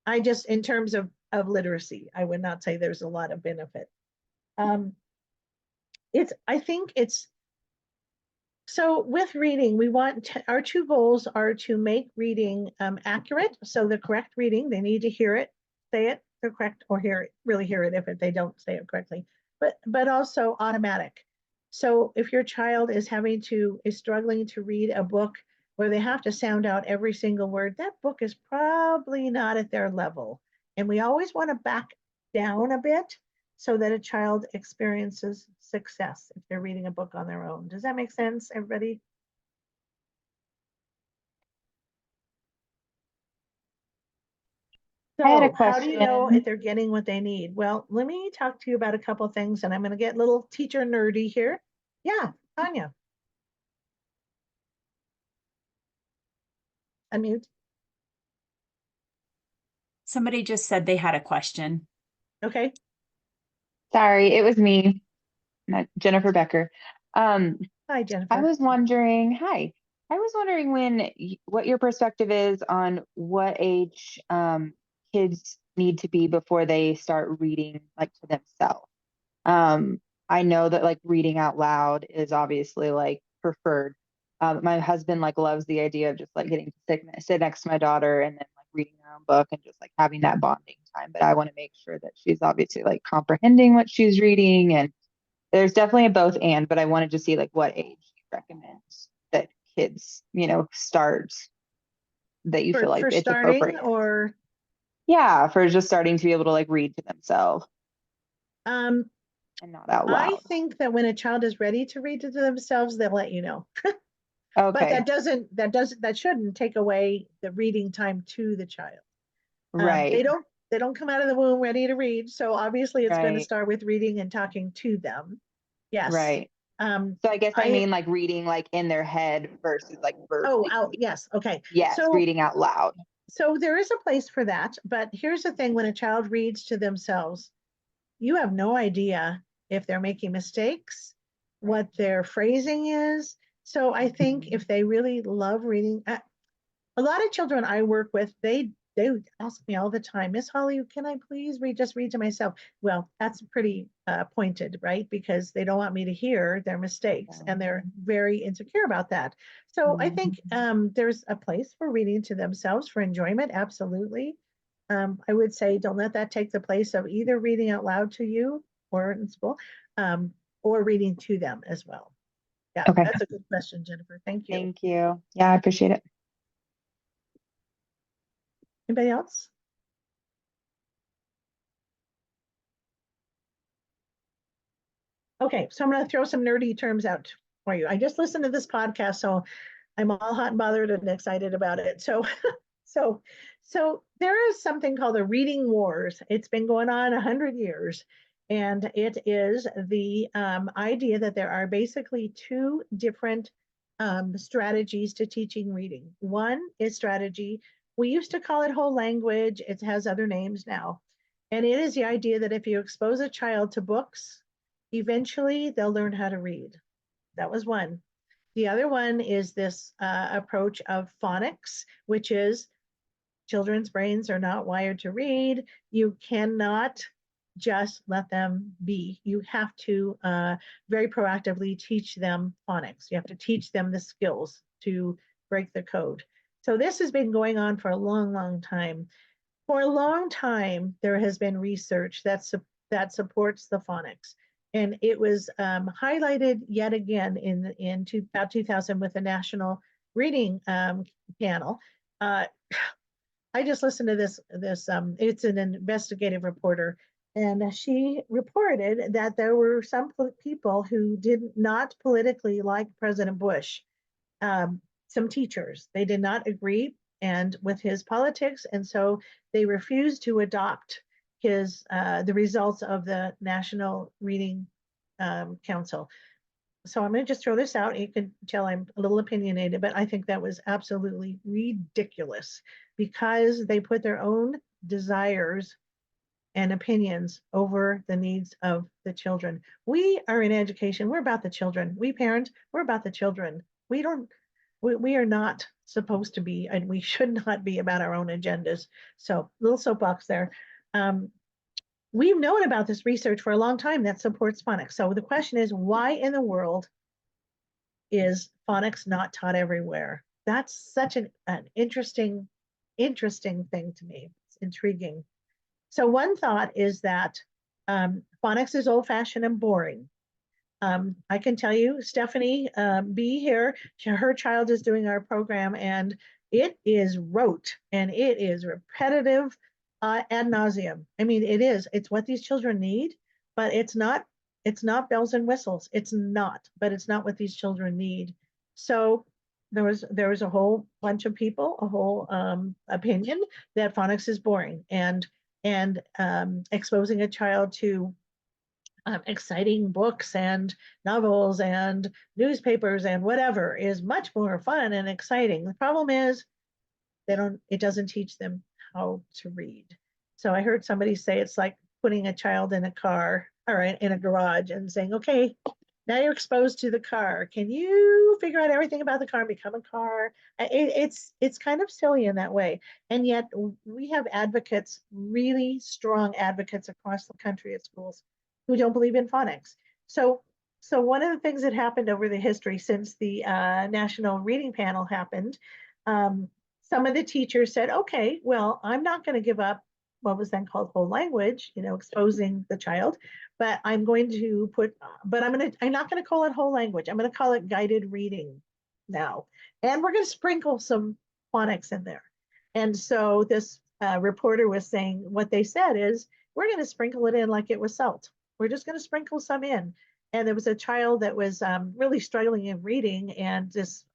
Speaker 2: I just, in terms of literacy, I would not say there's a lot of benefit. I think it's, so with reading, we want our two goals are to make reading accurate. So the correct reading, they need to hear it, say it, they're correct, or hear it, really hear it if they don't say it correctly, but also automatic. So if your child is struggling to read a book where they have to sound out every single word, that book is probably not at their level. And we always want to back down a bit so that a child experiences success if they're reading a book on their own. Does that make sense, everybody?
Speaker 4: I had a
Speaker 2: So how do you know
Speaker 4: question.
Speaker 2: if they're getting what they need? Well, let me talk to you about a couple of things, and I'm going to get a little teacher nerdy here. Yeah, Tanya. Unmute.
Speaker 1: Somebody just said they had a question.
Speaker 2: Okay.
Speaker 4: Sorry, it was me, not Jennifer Becker.
Speaker 2: Hi,
Speaker 4: I
Speaker 2: Jennifer.
Speaker 4: was wondering, hi. I was wondering what your perspective is on what age kids need to be before they start reading like to themselves. I know that like reading out loud is obviously like preferred. My husband like loves the idea of just like getting to sit next to my daughter and then like reading her own book and just like having that bonding time. But I want to make sure that she's obviously like comprehending what she's reading, and there's definitely a both and, but I wanted to see like what age you recommend that kids, start, that you feel like
Speaker 2: For
Speaker 4: it's
Speaker 2: starting,
Speaker 4: appropriate.
Speaker 2: or
Speaker 4: Yeah, for just starting to be able to like read to themselves
Speaker 2: um,
Speaker 4: and not out
Speaker 2: I
Speaker 4: loud.
Speaker 2: think that when a child is ready to read to themselves, they'll let you know. But
Speaker 4: Okay,
Speaker 2: that shouldn't take away the reading time to the child.
Speaker 4: right,
Speaker 2: They don't come out of the womb ready to read. So obviously it's going to
Speaker 4: right,
Speaker 2: start with reading and talking to them. Yes.
Speaker 4: right.
Speaker 2: Um,
Speaker 4: So I guess I
Speaker 2: I,
Speaker 4: mean like reading like in their head versus like
Speaker 2: oh,
Speaker 4: verbally.
Speaker 2: out. Yes. Okay.
Speaker 4: Yes, reading out loud.
Speaker 2: So there is a place for that. But here's the thing, when a child reads to themselves, you have no idea if they're making mistakes, what their phrasing is. So I think if they really love reading, a lot of children I work with, they ask me all the time, Miss Holly, can I please read to myself? Well, that's pretty pointed, right? Because they don't want me to hear their mistakes, and they're very insecure about that. So I think there's a place for reading to themselves for enjoyment, absolutely. I would say don't let that take the place of either reading out loud to you or in school, or reading to them as well. Yeah,
Speaker 4: Okay,
Speaker 2: that's a good question, Jennifer. Thank you.
Speaker 4: thank you. Yeah, I appreciate it.
Speaker 2: Anybody else? Okay, so I'm going to throw some nerdy terms out for you. I just listened to this podcast, so I'm all hot and bothered and excited about it. So, so there is something called the reading wars. It's been going on 100 years, and it is the idea that there are basically two different strategies to teaching reading. One is strategy. We used to call it whole language. It has other names now. And it is the idea that if you expose a child to books, eventually they'll learn how to read. That was one. The other one is this approach of phonics, which is children's brains are not wired to read. You cannot just let them be. You have to very proactively teach them phonics. You have to teach them the skills to break the code. So this has been going on for a long, long time. For a long time, there has been research that supports the phonics. And it was highlighted yet again in about 2000 with the National Reading Panel. I just listened to this. It's an investigative reporter, and she reported that there were some people who did not politically like President Bush. Some teachers, they did not agree and with his politics, and so they refused to adopt the results of the National Reading Council. So I'm going to just throw this out. You can tell I'm a little opinionated, but I think that was absolutely ridiculous because they put their own desires and opinions over the needs of the children. We are in education. We're about the children. We parents, we're about the children. We don't, we are not supposed to be, and we should not be about our own agendas. So little soapbox there. We've known about this research for a long time that supports phonics. So the question is, why in the world is phonics not taught everywhere? That's such an interesting thing to me. It's intriguing. So one thought is that phonics is old-fashioned and boring. I can tell you, Stephanie B here, her child is doing our program, and it is rote and it is repetitive ad nauseum. I mean, it is. It's what these children need, but it's not. It's not bells and whistles. It's not. But it's not what these children need. So there was a whole bunch of people, a whole opinion that phonics is boring, and exposing a child to exciting books and novels and newspapers and whatever is much more fun and exciting. The problem is it doesn't teach them how to read. So I heard somebody say it's like putting a child in a car or in a garage and saying, okay, now you're exposed to the car. Can you figure out everything about the car and become a car? It's kind of silly in that way. And yet we have advocates, really strong advocates across the country at schools who don't believe in phonics. So one of the things that happened over the history since the National Reading Panel happened, some of the teachers said, okay, well, I'm not going to give up what was then called whole language, exposing the child, but I'm not going to call it whole language. I'm going to call it guided reading now. And we're going to sprinkle some phonics in there. And so this reporter was saying, what they said is, we're going to sprinkle it in like it was salt. We're just going to sprinkle some in. And there was a child that was really struggling in reading, and this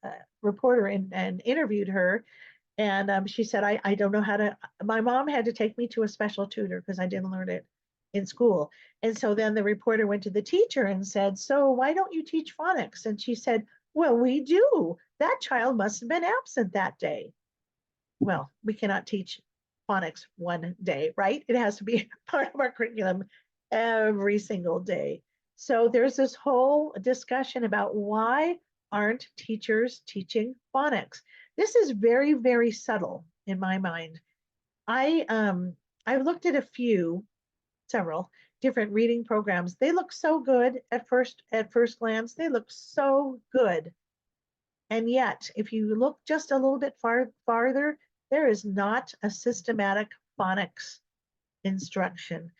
Speaker 2: reporter and interviewed her. And she said, I don't know how to, my mom had to take me to a special tutor because I didn't learn it in school. And so then the reporter went to the teacher and said, so why don't you teach phonics? And she said, well, we do. That child must have been absent that day. Well, we cannot teach phonics one day, right? It has to be part of our curriculum every single day. So there's this whole discussion about why aren't teachers teaching phonics? This is very, very subtle in my mind. I've looked at several different reading programs. They look so good at first glance. They look so good. And yet, if you look just a little bit farther, there is not a systematic phonics instruction.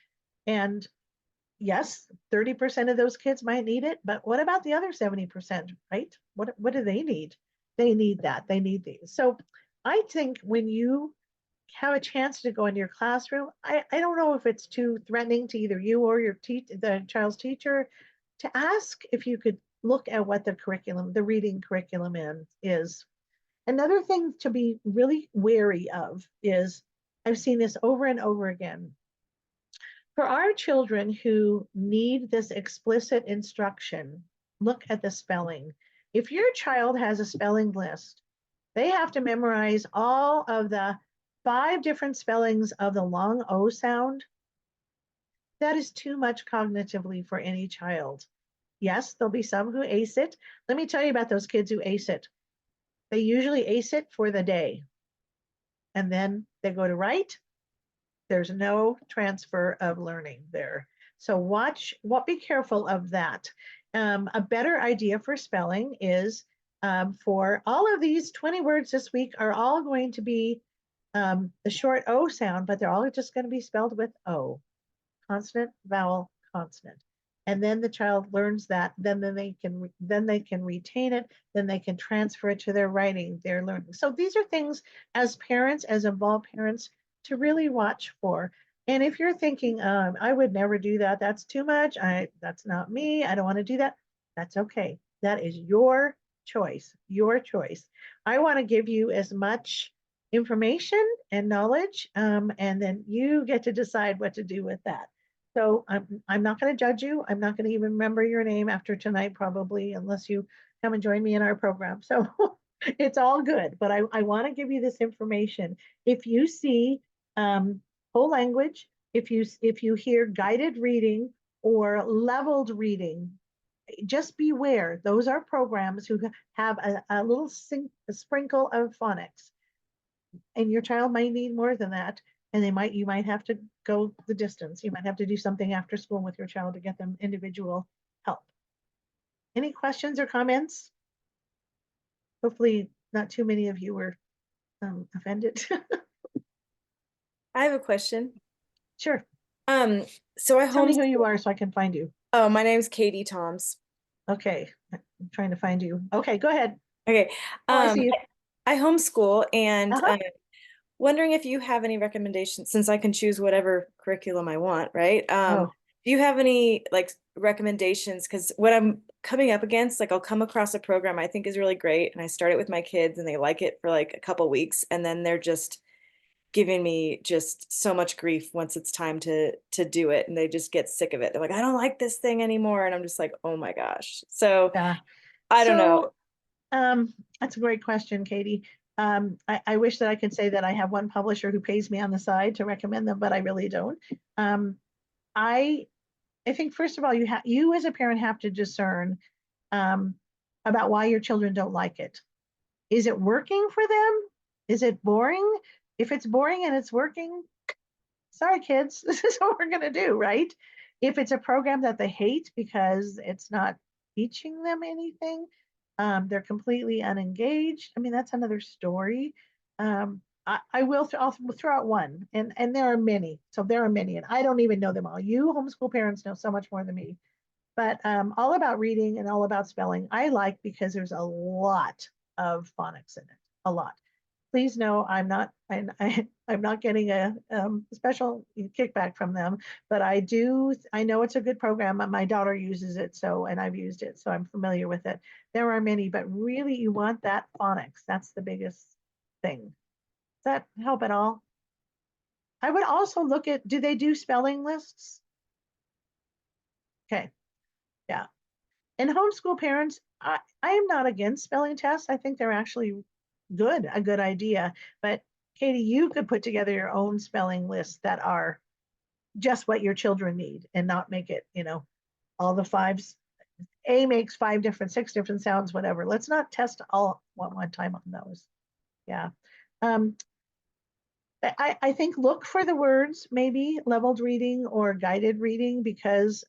Speaker 2: And yes, 30% of those kids might need it, but what about the other 70%, right? What do they need? They need that. They need these. So I think when you have a chance to go into your classroom, I don't know if it's too threatening to either you or the child's teacher to ask if you could look at what the reading curriculum is. Another thing to be really wary of is, I've seen this over and over again. For our children who need this explicit instruction, look at the spelling. If your child has a spelling list, they have to memorize all of the 5 different spellings of the long O sound. That is too much cognitively for any child. Yes, there'll be some who ace it. Let me tell you about those kids who ace it. They usually ace it for the day. And then they go to write. There's no transfer of learning there. So be careful of that. A better idea for spelling is for all of these 20 words this week are all going to be the short O sound, but they're all just going to be spelled with O, consonant, vowel, consonant. And then the child learns that, then they can retain it, then they can transfer it to their writing, their learning. So these are things as parents, as involved parents, to really watch for. And if you're thinking, I would never do that, that's too much, that's not me, I don't want to do that, that's okay. That is your choice, your choice. I want to give you as much information and knowledge, and then you get to decide what to do with that. So I'm not going to judge you. I'm not going to even remember your name after tonight, probably, unless you come and join me in our program. So it's all good, but I want to give you this information. If you see whole language, if you hear guided reading or leveled reading, just beware. Those are programs who have a little a sprinkle of phonics, and your child might need more than that. And you might have to go the distance. You might have to do something after school with your child to get them individual help. Any questions or comments? Hopefully not too many of you were offended.
Speaker 5: I have a question.
Speaker 2: Sure.
Speaker 5: So I
Speaker 2: Tell me who
Speaker 5: homeschool.
Speaker 2: you are so I can find you.
Speaker 5: Oh, my name's Katie Toms.
Speaker 2: Okay. I'm trying to find you. Okay, go ahead.
Speaker 5: Okay.
Speaker 2: Oh, I see you.
Speaker 5: I homeschool and
Speaker 2: Uh-huh.
Speaker 5: wondering if you have any recommendations, since I can choose whatever curriculum I want, right?
Speaker 2: Oh.
Speaker 5: Do you have any like recommendations? Because what I'm coming up against, like I'll come across a program I think is really great, and I start it with my kids and they like it for like a couple weeks, and then they're just giving me just so much grief once it's time to do it, and they just get sick of it. They're like, I don't like this thing anymore, and I'm just like, oh my gosh. So
Speaker 2: Yeah.
Speaker 5: I don't know.
Speaker 2: That's a great question, Katie. I wish that I could say that I have one publisher who pays me on the side to recommend them, but I really don't. I think first of all, you as a parent have to discern about why your children don't like it. Is it working for them? Is it boring? If it's boring and it's working, sorry, kids, this is what we're going to do, right? If it's a program that they hate because it's not teaching them anything, they're completely unengaged. I mean, that's another story. I'll throw out one, and there are many. So there are many, and I don't even know them all. You homeschool parents know so much more than me. But all about reading and all about spelling, I like because there's a lot of phonics in it, a lot. Please know I'm not getting a special kickback from them, but I know it's a good program. My daughter uses it, and I've used it, so I'm familiar with it. There are many, but really you want that phonics. That's the biggest thing. Does that help at all? I would also look at, do they do spelling lists? Okay, yeah. And homeschool parents, I am not against spelling tests. I think they're actually a good idea. But Katie, you could put together your own spelling lists that are just what your children need and not make it, all the fives. A makes 6 different sounds, whatever. Let's not test all one time on those. Yeah. I think look for the words, maybe leveled reading or guided reading, because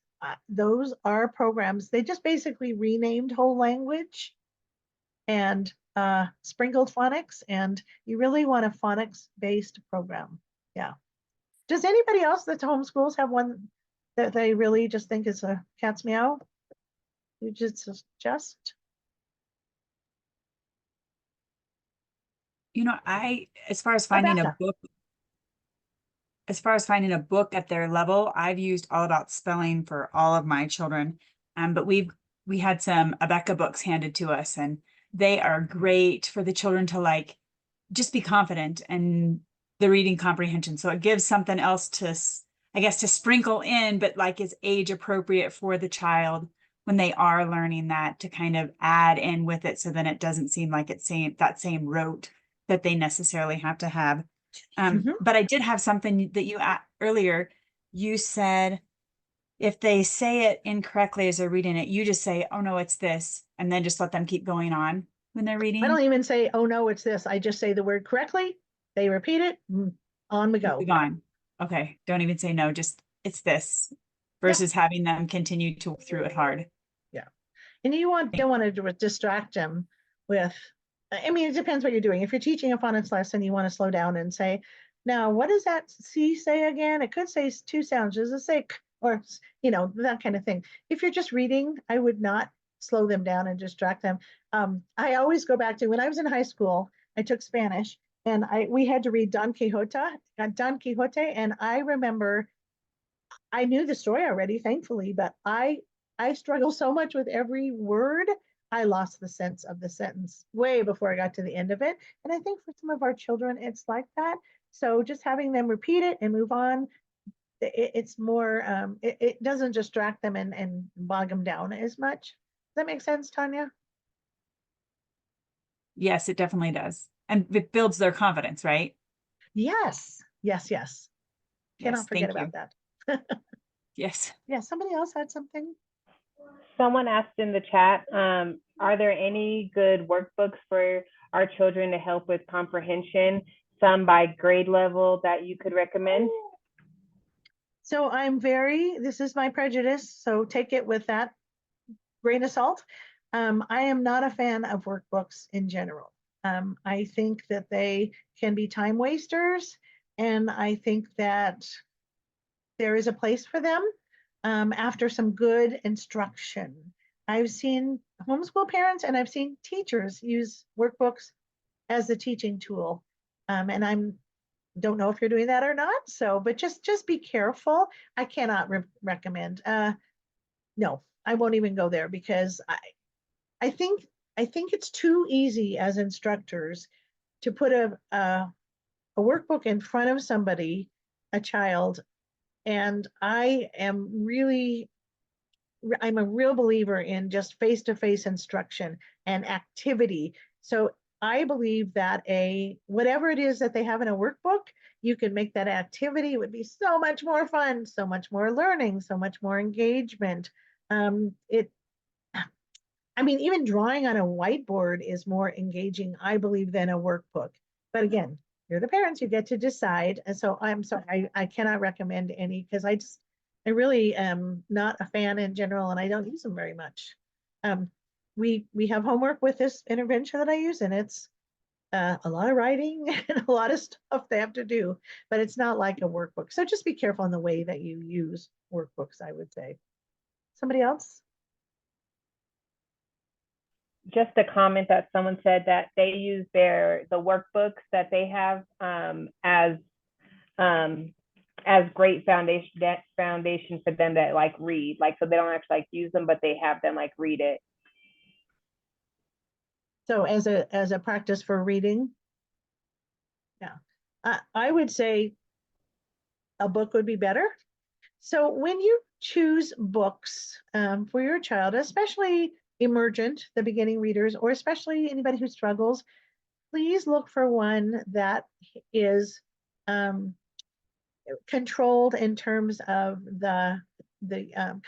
Speaker 2: those are programs. They just basically renamed whole language and sprinkled phonics, and you really want a phonics-based program. Yeah. Does anybody else that homeschools have one that they really just think is a cat's meow? You just suggest?
Speaker 1: As far as finding a
Speaker 2: Rebecca.
Speaker 1: book, at their level, I've used All About Spelling for all of my children. But we had some Abeka books handed to us, and they are great for the children to just be confident and the reading comprehension. So it gives something else to sprinkle in, but is age appropriate for the child when they are learning that, to kind of add in with it, so then it doesn't seem like it's that same rote that they necessarily have to have. But I did have something that you earlier. You said if they say it incorrectly as they're reading it, you just say, oh no, it's this, and then just let them keep going on when they're reading.
Speaker 2: I don't even say, oh no, it's this. I just say the word correctly. They repeat it. On we go.
Speaker 1: Move on. Okay. Don't even say no, just it's this, versus having them continue to work through it hard.
Speaker 2: Yeah. And you don't want to distract them with, I mean, it depends what you're doing. If you're teaching a phonics lesson, you want to slow down and say, now, what does that C say again? It could say 2 sounds. Does it say, or, that kind of thing. If you're just reading, I would not slow them down and distract them. I always go back to when I was in high school, I took Spanish, and we had to read Don Quixote, and I remember I knew the story already, thankfully, but I struggle so much with every word. I lost the sense of the sentence way before I got to the end of it. And I think for some of our children, it's like that. So just having them repeat it and move on, it's more, it doesn't distract them and bog them down as much. Does that make sense, Tanya?
Speaker 1: Yes, it definitely does. And it builds their confidence, right?
Speaker 2: Yes. Cannot forget
Speaker 1: thank you.
Speaker 2: about that.
Speaker 1: Yes.
Speaker 2: Yeah, somebody else had something.
Speaker 6: someone asked in the chat, are there any good workbooks for our children to help with comprehension, some by grade level that you could recommend?
Speaker 2: So this is my prejudice, so take it with that grain of salt. I am not a fan of workbooks in general. I think that they can be time wasters, and I think that there is a place for them after some good instruction. I've seen homeschool parents and I've seen teachers use workbooks as a teaching tool. And don't know if you're doing that or not. So, but just be careful. I cannot recommend. No, I won't even go there because I think it's too easy as instructors to put a workbook in front of somebody, a child, and I'm a real believer in just face-to-face instruction and activity. So I believe that whatever it is that they have in a workbook, you can make that activity. It would be so much more fun, so much more learning, so much more engagement. Even drawing on a whiteboard is more engaging, I believe, than a workbook. But again, you're the parents, you get to decide. And so I'm sorry, I cannot recommend any because I really am not a fan in general and I don't use them very much. We have homework with this intervention that I use, and it's a lot of writing and a lot of stuff they have to do, but it's not like a workbook. So just be careful in the way that you use workbooks, I would say. Somebody else?
Speaker 6: Just a comment that someone said that they use the workbooks that they have as great foundation for them that like read, like, so they don't actually like use them, but they have them like read it.
Speaker 2: So as a practice for reading, yeah, I would say a book would be better. So when you choose books for your child, especially emergent, the beginning readers, or especially anybody who struggles, please look for one that is controlled in terms of the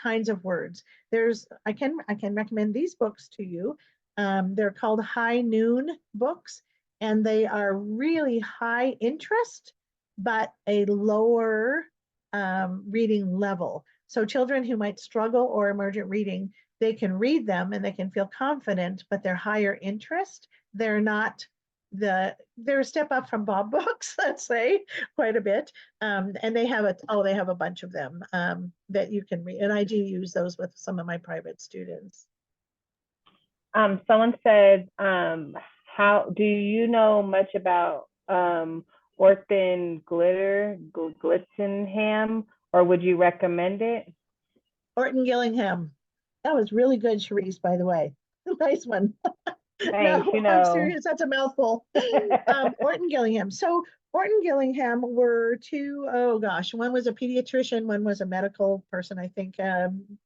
Speaker 2: kinds of words. I can recommend these books to you. They're called High Noon books, and they are really high interest, but a lower reading level. So children who might struggle or emergent reading, they can read them and they can feel confident, but they're higher interest. They're not they're a step up from Bob books, let's say, quite a bit. And they have a bunch of them that you can read. And I do use those with some of my private students.
Speaker 6: Someone said, how do you know much about Orphan Glitzenham, or would you recommend it?
Speaker 2: Orton Gillingham. That was really good, Charisse, by the way. Nice one.
Speaker 6: Thanks,
Speaker 2: no, I'm serious. That's a mouthful. Orton Gillingham. So Orton Gillingham were two, oh gosh, one was a pediatrician, one was a medical person, I think,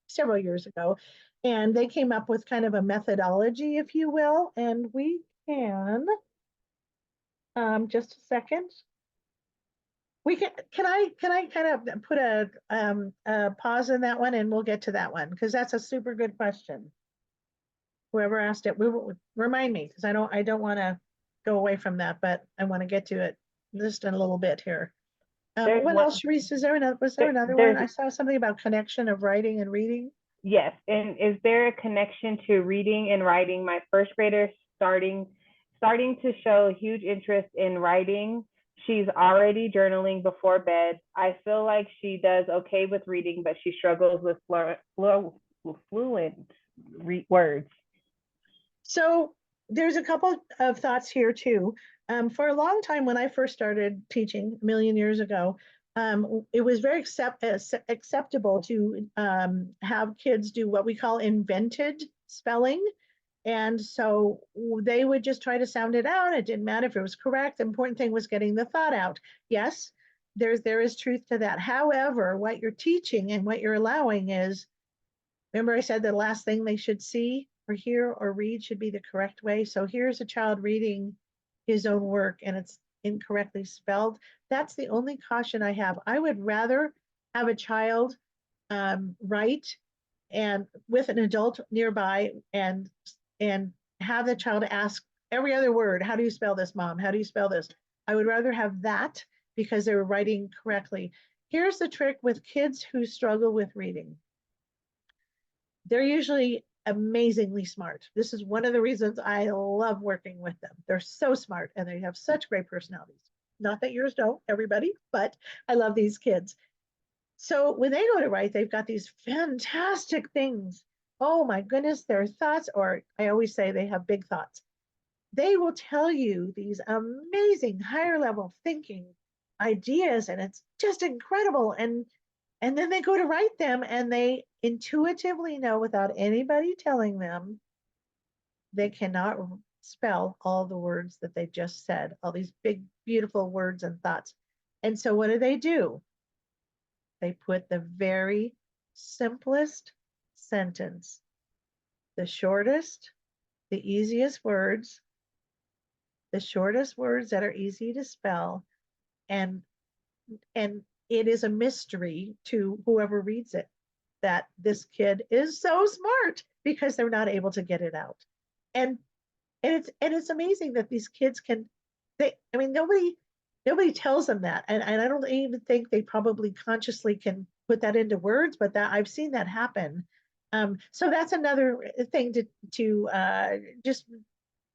Speaker 2: several years ago. And they came up with kind of a methodology, if you will. And we can, just a second. Can I kind of put a pause in that one and we'll get to that one because that's a super good question. Whoever asked it, remind me because I don't want to go away from that, but I want to get to it just in a little bit here. What else, Sharice? Was there another one? I saw something about connection of writing and reading.
Speaker 6: Yes, and is there a connection to reading and writing? My first grader starting to show huge interest in writing. She's already journaling before bed. I feel like she does okay with reading, but she struggles with fluent words.
Speaker 2: So there's a couple of thoughts here too. For a long time, when I first started teaching a million years ago, it was very acceptable to have kids do what we call invented spelling. And so they would just try to sound it out. It didn't matter if it was correct. The important thing was getting the thought out. Yes, there is truth to that. However, what you're teaching and what you're allowing is, remember I said the last thing they should see or hear or read should be the correct way. So here's a child reading his own work and it's incorrectly spelled. That's the only caution I have. I would rather have a child write and with an adult nearby, and have the child ask every other word, how do you spell this, mom? How do you spell this? I would rather have that because they were writing correctly. Here's the trick with kids who struggle with reading. They're usually amazingly smart. This is one of the reasons I love working with them. They're so smart and they have such great personalities. Not that yours don't, everybody, but I love these kids. So when they go to write, they've got these fantastic things. Oh my goodness, their thoughts, or I always say they have big thoughts. They will tell you these amazing higher level thinking ideas, and it's just incredible. And then they go to write them and they intuitively know without anybody telling them they cannot spell all the words that they just said, all these big, beautiful words and thoughts. And so what do? They put the very simplest sentence, the shortest, the easiest words, the shortest words that are easy to spell, and it is a mystery to whoever reads it that this kid is so smart because they're not able to get it out. And it's amazing that these kids can, I mean, nobody tells them that. And I don't even think they probably consciously can put that into words, but that I've seen that happen. So that's another thing to just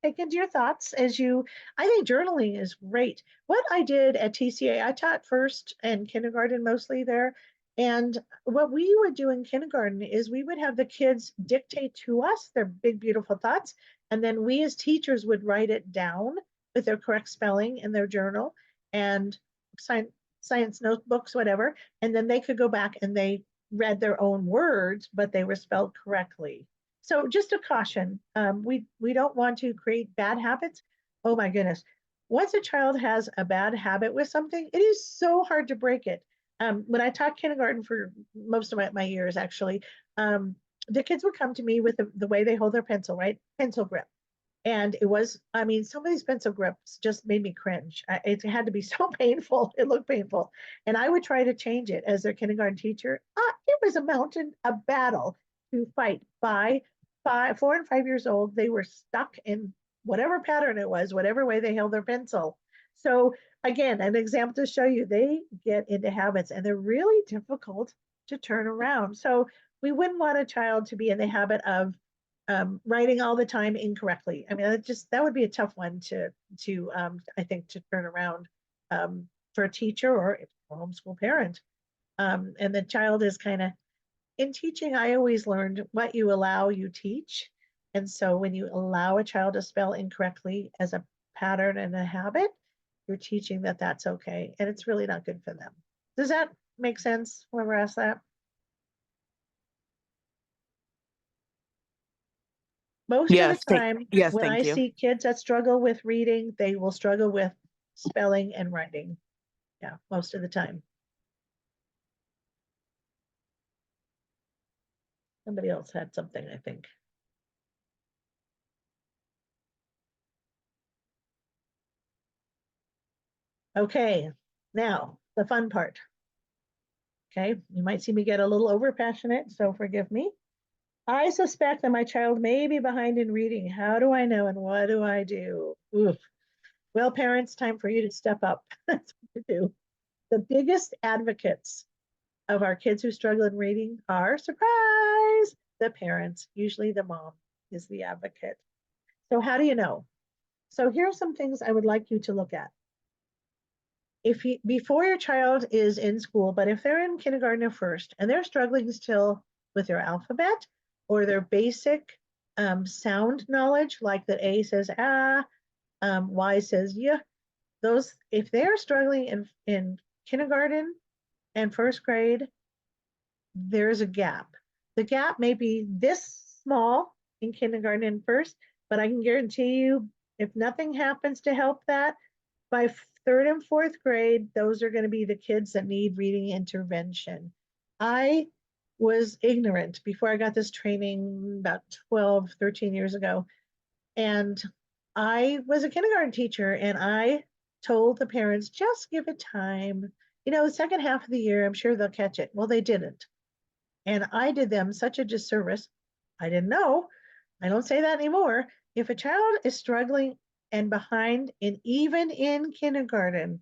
Speaker 2: take into your thoughts as you, I think journaling is great. What I did at TCA, I taught first and kindergarten mostly there. And what we would do in kindergarten is we would have the kids dictate to us their big, beautiful thoughts. And then we as teachers would write it down with their correct spelling in their journal and science notebooks, whatever. And then they could go back and they read their own words, but they were spelled correctly. So just a caution, we don't want to create bad habits. Oh my goodness. Once a child has a bad habit with something, it is so hard to break it. When I taught kindergarten for most of my years, actually, the kids would come to me with the way they hold their pencil, right? Pencil grip. And it was, I mean, some of these pencil grips just made me cringe. It had to be so painful. It looked painful. And I would try to change it as their kindergarten teacher. It was a battle to fight. By 4 and 5 years old, they were stuck in whatever pattern it was, whatever way they held their pencil. So again, an example to show you, they get into habits and they're really difficult to turn around. So we wouldn't want a child to be in the habit of writing all the time incorrectly. I mean, that would be a tough one to I think to turn around for a teacher or a homeschool parent. And the child is kind of in teaching. I always learned what you allow, you teach. And so when you allow a child to spell incorrectly as a pattern and a habit, you're teaching that that's okay, and it's really not good for them. Does that make sense? Whoever asked that. Most of the time, when I see kids that struggle with reading, they will struggle with spelling and writing. Yeah, most of the time. Somebody else had something, I think. Okay, now the fun part. Okay, you might see me get a little over passionate, so forgive me. I suspect that my child may be behind in reading. How do I know and what do I do? Oof. Well, parents, time for you to step up. That's what to do. The biggest advocates of our kids who struggle in reading are, surprise, the parents. Usually the mom is the advocate. So how do you know? So here are some things I would like you to look at. Before your child is in school, but if they're in kindergarten or first and they're struggling still with their alphabet or their basic sound knowledge, like that A says ah, Y says yeah, those, if they're struggling in kindergarten and first grade, there's a gap. The gap may be this small in kindergarten and first, but I can guarantee you, if nothing happens to help that, by third and fourth grade, those are going to be the kids that need reading intervention. I was ignorant before I got this training about 12, 13 years ago. And I was a kindergarten teacher and I told the parents, just give it time. You know, the second half of the year, I'm sure they'll catch it. Well, they didn't. And I did them such a disservice. I didn't know. I don't say that anymore. If a child is struggling and behind, and even in kindergarten,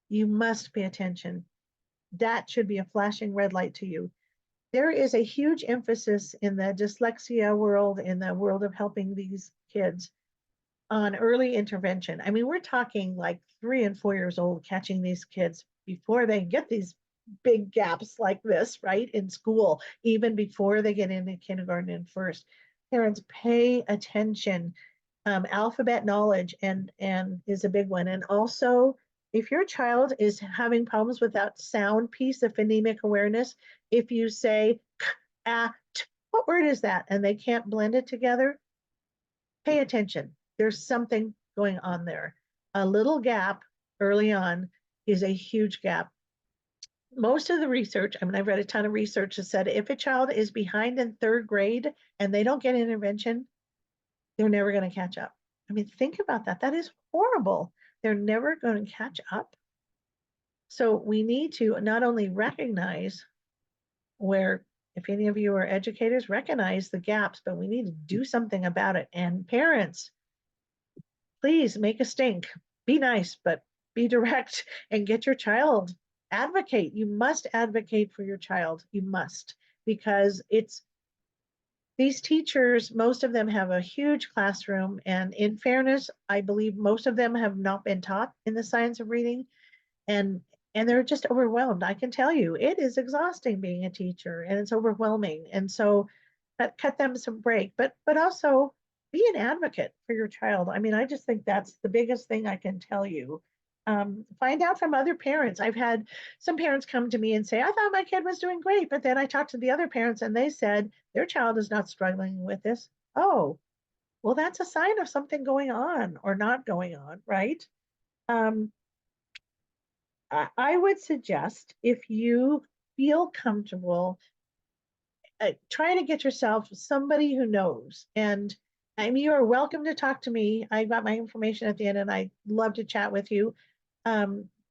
Speaker 2: you must pay attention. That should be a flashing red light to you. There is a huge emphasis in the dyslexia world, in the world of helping these kids, on early intervention. I mean, we're talking like 3 and 4 years old, catching these kids before they get these big gaps like this, right, in school, even before they get into kindergarten and first. Parents, pay attention. Alphabet knowledge and is a big one. And also, if your child is having problems with that sound piece of phonemic awareness, if you say what word is that, and they can't blend it together, pay attention. There's something going on there. A little gap early on is a huge gap. Most of the research, I mean, I've read a ton of research that said if a child is behind in 3rd grade and they don't get intervention, they're never going to catch up. I mean, think about that. That is horrible. They're never going to catch up. So we need to not only recognize where, if any of you are educators, recognize the gaps, but we need to do something about it. And parents, please make a stink. Be nice, but be direct and get your child. Advocate. You must advocate for your child. You must, because it's these teachers, most of them have a huge classroom. And in fairness, I believe most of them have not been taught in the science of reading. And they're just overwhelmed. I can tell you, it is exhausting being a teacher, and it's overwhelming. And so cut them some break, but also be an advocate for your child. I mean, I just think that's the biggest thing I can tell you. Find out from other parents. I've had some parents come to me and say, I thought my kid was doing great, but then I talked to the other parents and they said their child is not struggling with this. Oh, well, that's a sign of something going on or not going on, right? I would suggest, if you feel comfortable, try to get yourself somebody who knows. And I mean, you are welcome to talk to me. I got my information at the end, and I'd love to chat with you.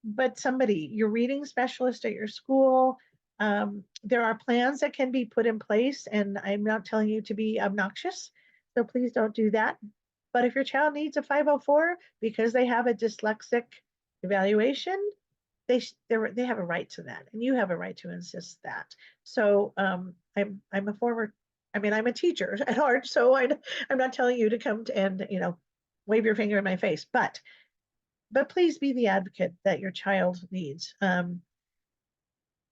Speaker 2: But somebody, your reading specialist at your school, there are plans that can be put in place, and I'm not telling you to be obnoxious, so please don't do that. But if your child needs a 504 because they have a dyslexic evaluation, they have a right to that, and you have a right to insist that. So I'm a former, I mean, I'm a teacher at heart, so I'm not telling you to come to and wave your finger in my face, but please be the advocate that your child needs.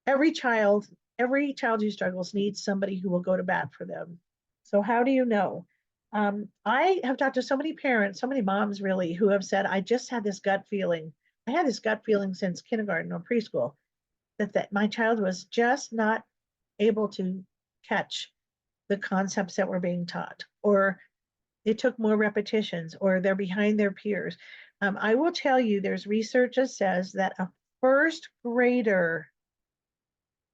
Speaker 2: Every child who struggles needs somebody who will go to bat for them. So how do you know? I have talked to so many parents, so many moms really, who have said, I just had this gut feeling. I had this gut feeling since kindergarten or preschool that my child was just not able to catch the concepts that were being taught, or it took more repetitions, or they're behind their peers. I will tell you, there's research that says that a 1st grader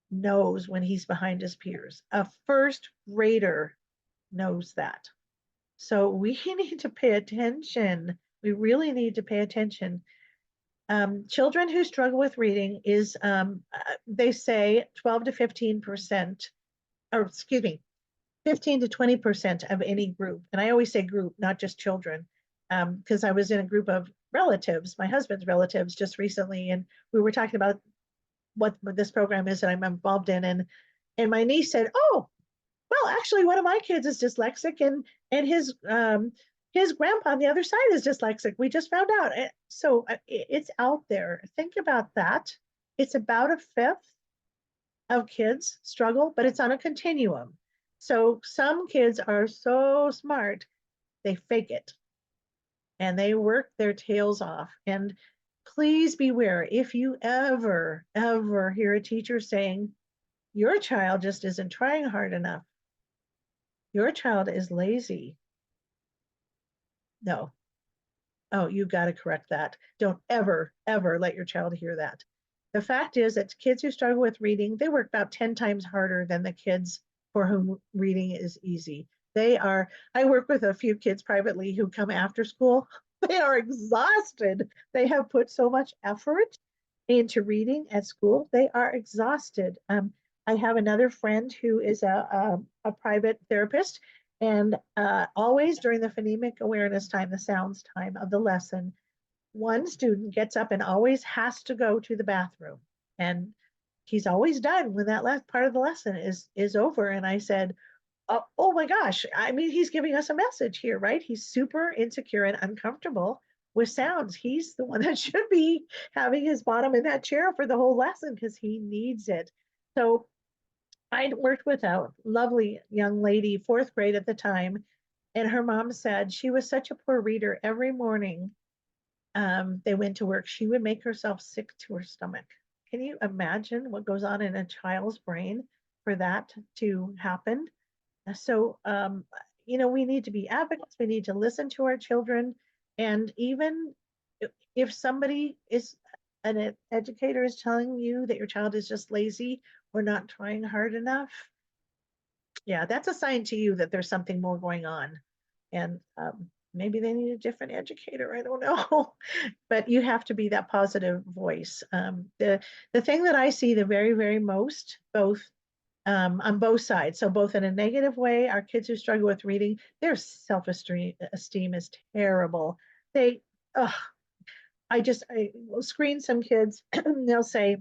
Speaker 2: knows when he's behind his peers. A 1st grader knows that. So we need to pay attention. We really need to pay attention. Children who struggle with reading is, they say 12 to 15%, or excuse me, 15 to 20% of any group. And I always say group, not just children, because I was in a group of relatives, my husband's relatives, just recently, and we were talking about what this program is that I'm involved in. And my niece said, oh, well, actually, one of my kids is dyslexic, and his grandpa on the other side is dyslexic. We just found out. So it's out there. Think about that. It's about a 5th of kids struggle, but it's on a continuum. So some kids are so smart, they fake it and they work their tails off. And please beware, if you ever hear a teacher saying, your child just isn't trying hard enough, your child is lazy. No. Oh, you got to correct that. Don't ever let your child hear that. The fact is that kids who struggle with reading, they work about 10 times harder than the kids for whom reading is easy. I work with a few kids privately who come after school. They are exhausted. They have put so much effort into reading at school. They are exhausted. I have another friend who is a private therapist, and always during the phonemic awareness time, the sounds time of the lesson, one student gets up and always has to go to the bathroom, and he's always done when that last part of the lesson is over. And I said, oh my gosh, I mean, he's giving us a message here, right? He's super insecure and uncomfortable with sounds. He's the one that should be having his bottom in that chair for the whole lesson because he needs it. So I worked with a lovely young lady, fourth grade at the time, and her mom said she was such a poor reader. Every morning they went to work, she would make herself sick to her stomach. Can you imagine what goes on in a child's brain for that to happen? So, we need to be advocates. We need to listen to our children. And even if somebody is, an educator is telling you that your child is just lazy or not trying hard enough, yeah, that's a sign to you that there's something more going on. And maybe they need a different educator. I don't know. But you have to be that positive voice. The thing that I see the very, very most, both on both sides. So both in a negative way, our kids who struggle with reading, their self-esteem is terrible. They, oh, I will screen some kids. They'll say,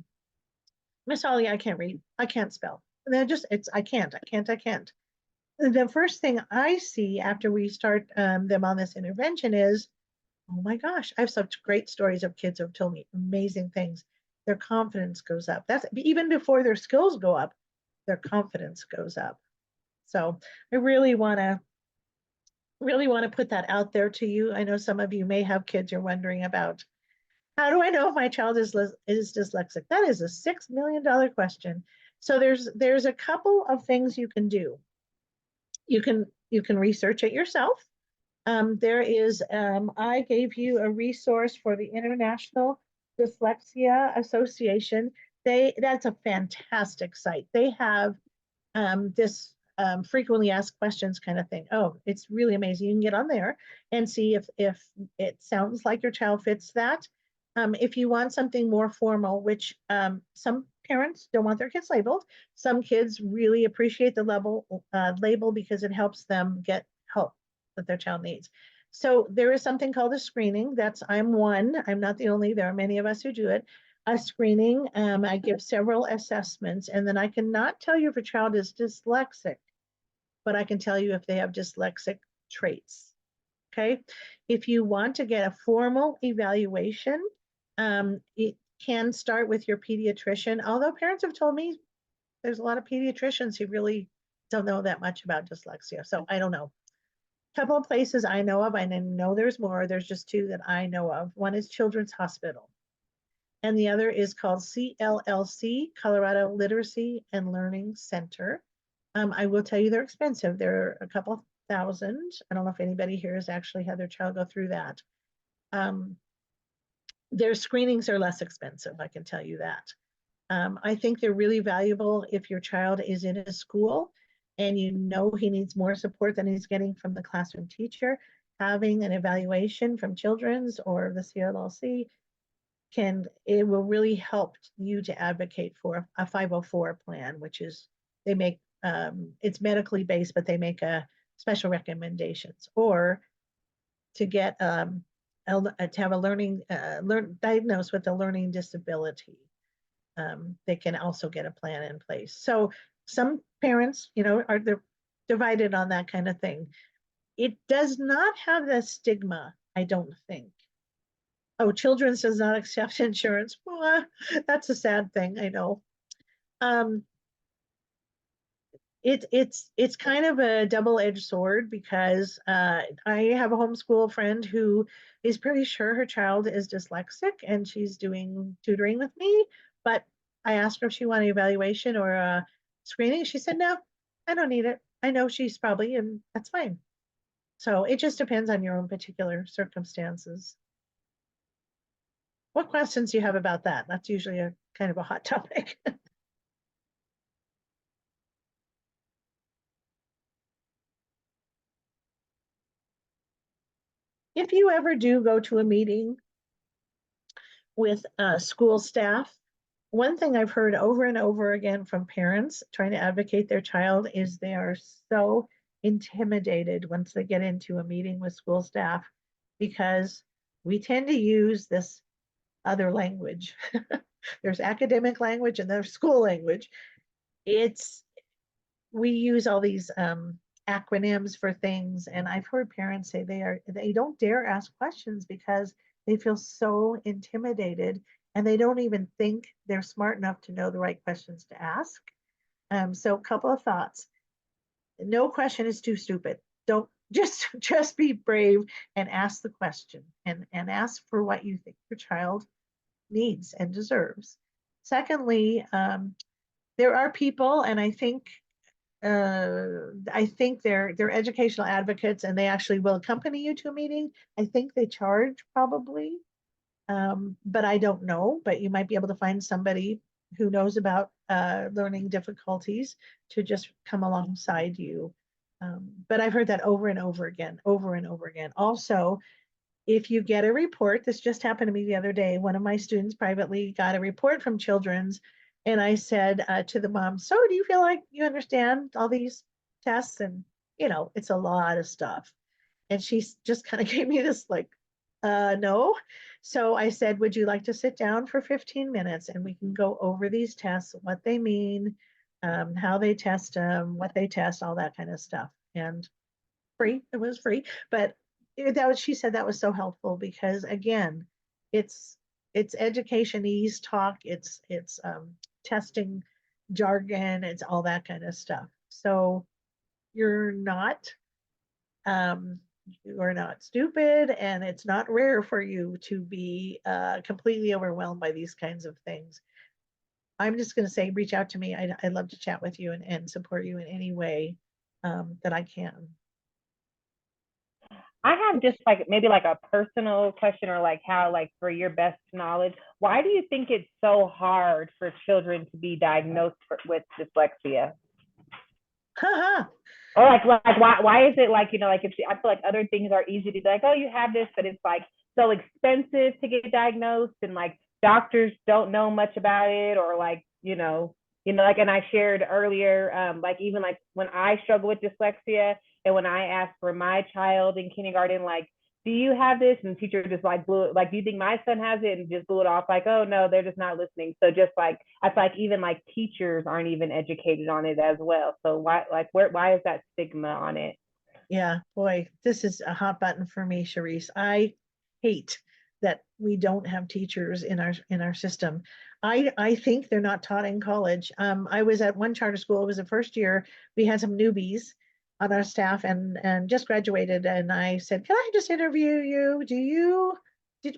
Speaker 2: Miss Holly, I can't read. I can't spell. And then I can't. The first thing I see after we start them on this intervention is, oh my gosh, I have such great stories of kids who have told me amazing things. Their confidence goes up. That's even before their skills go up, their confidence goes up. So I really want to put that out there to you. I know some of you may have kids you're wondering about. How do I know if my child is dyslexic? That is a $6 million question. So there's a couple of things you can do. You can research it yourself. I gave you a resource for the International Dyslexia Association. That's a fantastic site. They have this frequently asked questions kind of thing. Oh, it's really amazing. You can get on there and see if it sounds like your child fits that. If you want something more formal, which some parents don't want their kids labeled, some kids really appreciate the label because it helps them get help that their child needs. So there is something called a screening. I'm one. I'm not the only. There are many of us who do it. A screening. I give several assessments, and then I cannot tell you if a child is dyslexic, but I can tell you if they have dyslexic traits. Okay. If you want to get a formal evaluation, it can start with your pediatrician. Although parents have told me there's a lot of pediatricians who really don't know that much about dyslexia. So I don't know. A couple of places I know of, I know there's more. There's just two that I know of. One is Children's Hospital, and the other is called CLLC, Colorado Literacy and Learning Center. I will tell you they're expensive. They're a couple thousand. I don't know if anybody here has actually had their child go through that. Their screenings are less expensive, I can tell you that. I think they're really valuable if your child is in a school and you know he needs more support than he's getting from the classroom teacher. Having an evaluation from Children's or the CLLC it will really help you to advocate for a 504 plan, which is it's medically based, but they make a special recommendations, or to get to have a diagnosed with a learning disability. They can also get a plan in place. So some parents, they're divided on that kind of thing. It does not have the stigma, I don't think. Oh, Children's does not accept insurance. Well, that's a sad thing, I know. It's kind of a double-edged sword because I have a homeschool friend who is pretty sure her child is dyslexic and she's doing tutoring with me. But I asked her if she wanted evaluation or a screening. She said, no, I don't need it. I know she's probably, and that's fine. So it just depends on your own particular circumstances. What questions do you have about that? That's usually a kind of a hot topic. If you ever do go to a meeting with school staff one thing I've heard over and over again from parents trying to advocate their child is they are so intimidated once they get into a meeting with school staff because we tend to use this other language. There's academic language and there's school language. We use all these acronyms for things, and I've heard parents say they don't dare ask questions because they feel so intimidated and they don't even think they're smart enough to know the right questions to ask. So a couple of thoughts. No question is too stupid. Don't just be brave and ask the question and ask for what you think your child needs and deserves. Secondly, there are people, and I think they're educational advocates and they actually will accompany you to a meeting. I think they charge probably, but I don't know. But you might be able to find somebody who knows about learning difficulties to just come alongside you. But I've heard that over and over again, over and over again. Also, if you get a report, this just happened to me the other day. One of my students privately got a report from Children's, and I said to the mom, "So, do you feel like you understand all these tests?" And it's a lot of stuff. And she just kind of gave me this like, no. So I said, "Would you like to sit down for 15 minutes and we can go over these tests, what they mean, how they test them, what they test, all that kind of stuff." And free, it was free, but she said that was so helpful because again, it's educationese talk, it's testing jargon, it's all that kind of stuff. So you're not stupid, and it's not rare for you to be completely overwhelmed by these kinds of things. I'm just going to say, reach out to me. I'd love to chat with you and support you in any way that I can.
Speaker 6: I have just like maybe like a personal question, or like how, like for your best knowledge, why do you think it's so hard for children to be diagnosed with dyslexia? Or like why is it like, like if I feel like other things are easy to be like, oh, you have this, but it's like so expensive to get diagnosed, and like doctors don't know much about it, or like like, and I shared earlier, like even like when I struggle with dyslexia, and when I asked for my child in kindergarten, like, do you have this? And the teacher just like blew it, like, do you think my son has it? And just blew it off like, oh no, they're just not listening. So just like, I feel like even like teachers aren't even educated on it as well. So why is that stigma on it?
Speaker 2: Yeah, boy, this is a hot button for me, Charisse. I hate that we don't have teachers in our system. I think they're not taught in college. I was at one charter school. It was the first year. We had some newbies on our staff and just graduated. And I said, "Can I just interview you?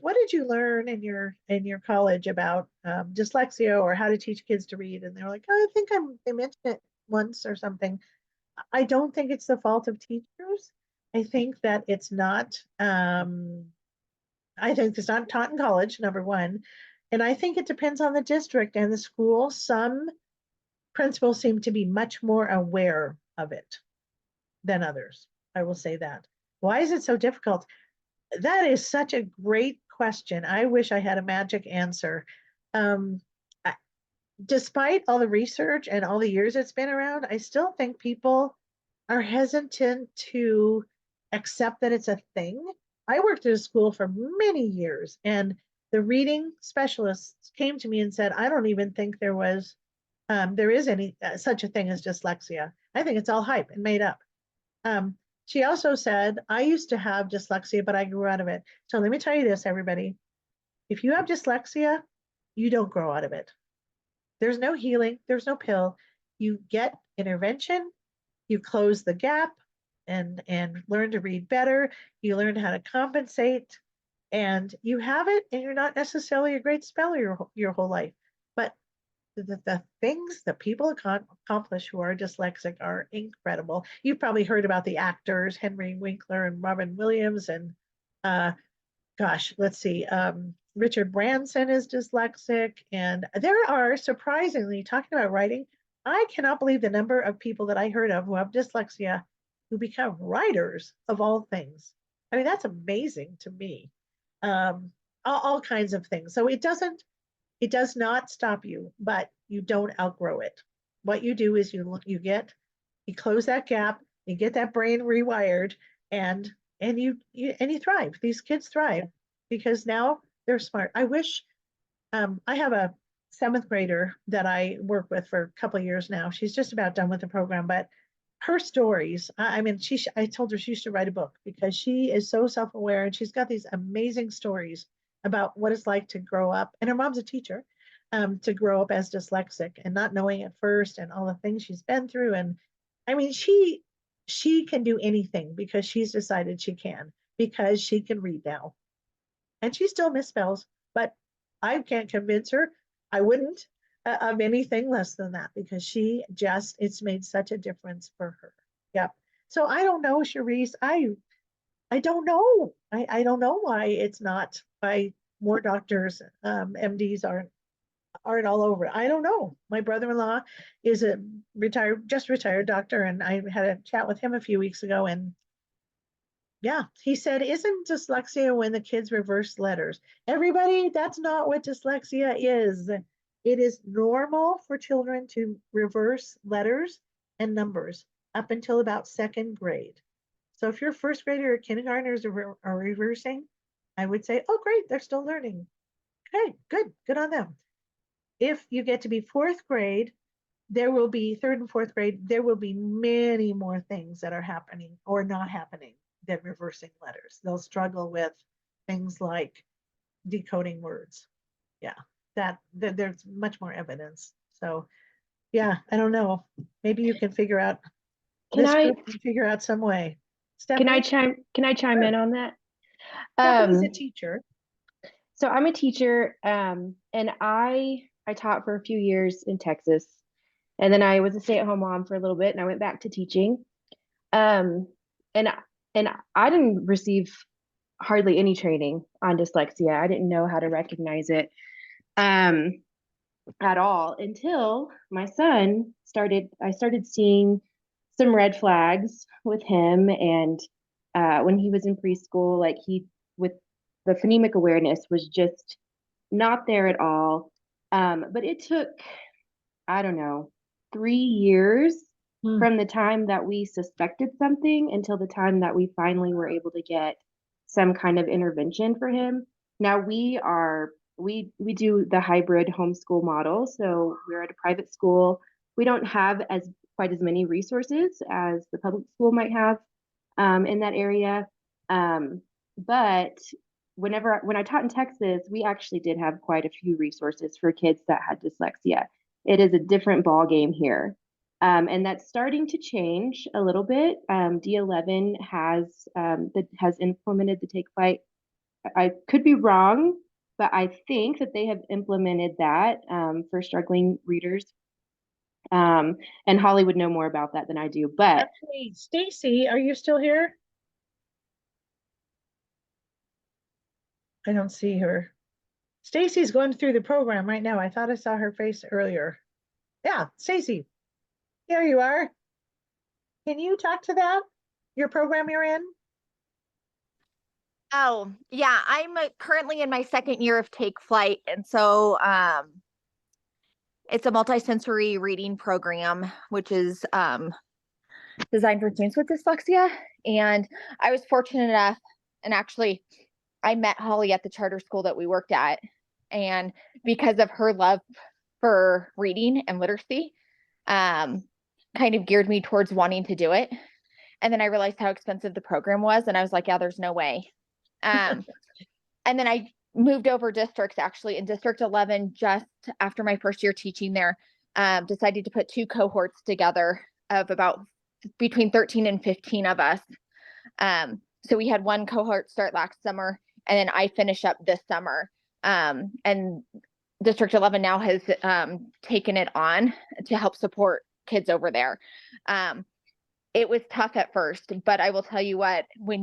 Speaker 2: What did you learn in your college about dyslexia or how to teach kids to read?" And they were like, "Oh, I think they mentioned it once or something." I don't think it's the fault of teachers. I think that it's not. I think it's not taught in college, number one, and I think it depends on the district and the school. Some principals seem to be much more aware of it than others. I will say that. Why is it so difficult? That is such a great question. I wish I had a magic answer. Um, Despite all the research and all the years it's been around, I still think people are hesitant to accept that it's a thing. I worked at a school for many years, and the reading specialists came to me and said, "I don't even think there is any such a thing as dyslexia. I think it's all hype and made up." She also said, "I used to have dyslexia, but I grew out of it." So let me tell you this, everybody. If you have dyslexia, you don't grow out of it. There's no healing, there's no pill. You get intervention, you close the gap and learn to read better, you learn how to compensate, and you have it, and you're not necessarily a great speller your whole life. But the things that people accomplish who are dyslexic are incredible. You've probably heard about the actors Henry Winkler and Robin Williams, and gosh, let's see. Richard Branson is dyslexic, and there are, surprisingly, talking about writing, I cannot believe the number of people that I heard of who have dyslexia who become writers of all things. I mean, that's amazing to me. All kinds of things. So it doesn't It does not stop you, but you don't outgrow it. What you do is you close that gap, you get that brain rewired, and you thrive. These kids thrive because now they're smart. I wish I have a 7th grader that I work with for a couple of years now. She's just about done with the program, but her stories, I mean, I told her she should write a book because she is so self-aware and she's got these amazing stories about what it's like to grow up. And her mom's a teacher, to grow up as dyslexic and not knowing at first and all the things she's been through. And I mean, she can do anything because she's decided she can, because she can read now. And she still misspells, but I can't convince her. I wouldn't of anything less than that because it's made such a difference for her. Yep. So I don't know, Charisse. I don't know. I don't know why it's not by more doctors. MDs aren't all over. I don't know. My brother-in-law is a just retired doctor, and I had a chat with him a few weeks ago, and yeah, he said, isn't dyslexia when the kids reverse letters? Everybody, that's not what dyslexia is. It is normal for children to reverse letters and numbers up until about 2nd grade. So if your 1st grader or kindergartners are reversing, I would say, oh, great, they're still learning. Okay, good on them. If you get to be 4th grade, there will be 3rd and 4th grade, there will be many more things that are happening or not happening than reversing letters. They'll struggle with things like decoding words. Yeah, that there's much more evidence. So yeah, I don't know. Maybe you can figure out group can figure out some way. Stephanie?
Speaker 7: Can I chime in on that?
Speaker 2: Stephanie's a teacher.
Speaker 7: So I'm a teacher, and I taught for a few years in Texas, and then I was a stay-at-home mom for a little bit, and I went back to teaching. And I didn't receive hardly any training on dyslexia. I didn't know how to recognize it at all until my son I started seeing some red flags with him, and when he was in preschool, like with the phonemic awareness was just not there at all. But it took, I don't know, 3 years from the time that we suspected something until the time that we finally were able to get some kind of intervention for him. Now we do the hybrid homeschool model. So we're at a private school. We don't have quite as many resources as the public school might have in that area. But when I taught in Texas, we actually did have quite a few resources for kids that had dyslexia. It is a different ball game here. And that's starting to change a little bit. D11 has implemented the Take Flight. I could be wrong, but I think that they have implemented that for struggling readers. And Holly would know more about that than I do. But
Speaker 2: actually, Stacy, are you still here? I don't see her. Stacy's going through the program right now. I thought I saw her face earlier. Yeah, Stacy, here you are. Can you talk to that? Your program you're in?
Speaker 8: Oh, yeah, I'm currently in my 2nd year of Take Flight. And so it's a multisensory reading program, which is designed for students with dyslexia. And I was fortunate enough, and actually I met Holly at the charter school that we worked at. And because of her love for reading and literacy, kind of geared me towards wanting to do it. And then I realized how expensive the program was. And I was like, yeah, there's no way. And then I moved over districts, actually in District 11, just after my 1st year teaching there, decided to put 2 cohorts together of about between 13 and 15 of us. So we had 1 cohort start last summer, and then I finish up this summer. And District 11 now has taken it on to help support kids over there. It was tough at first, but I will tell you what, when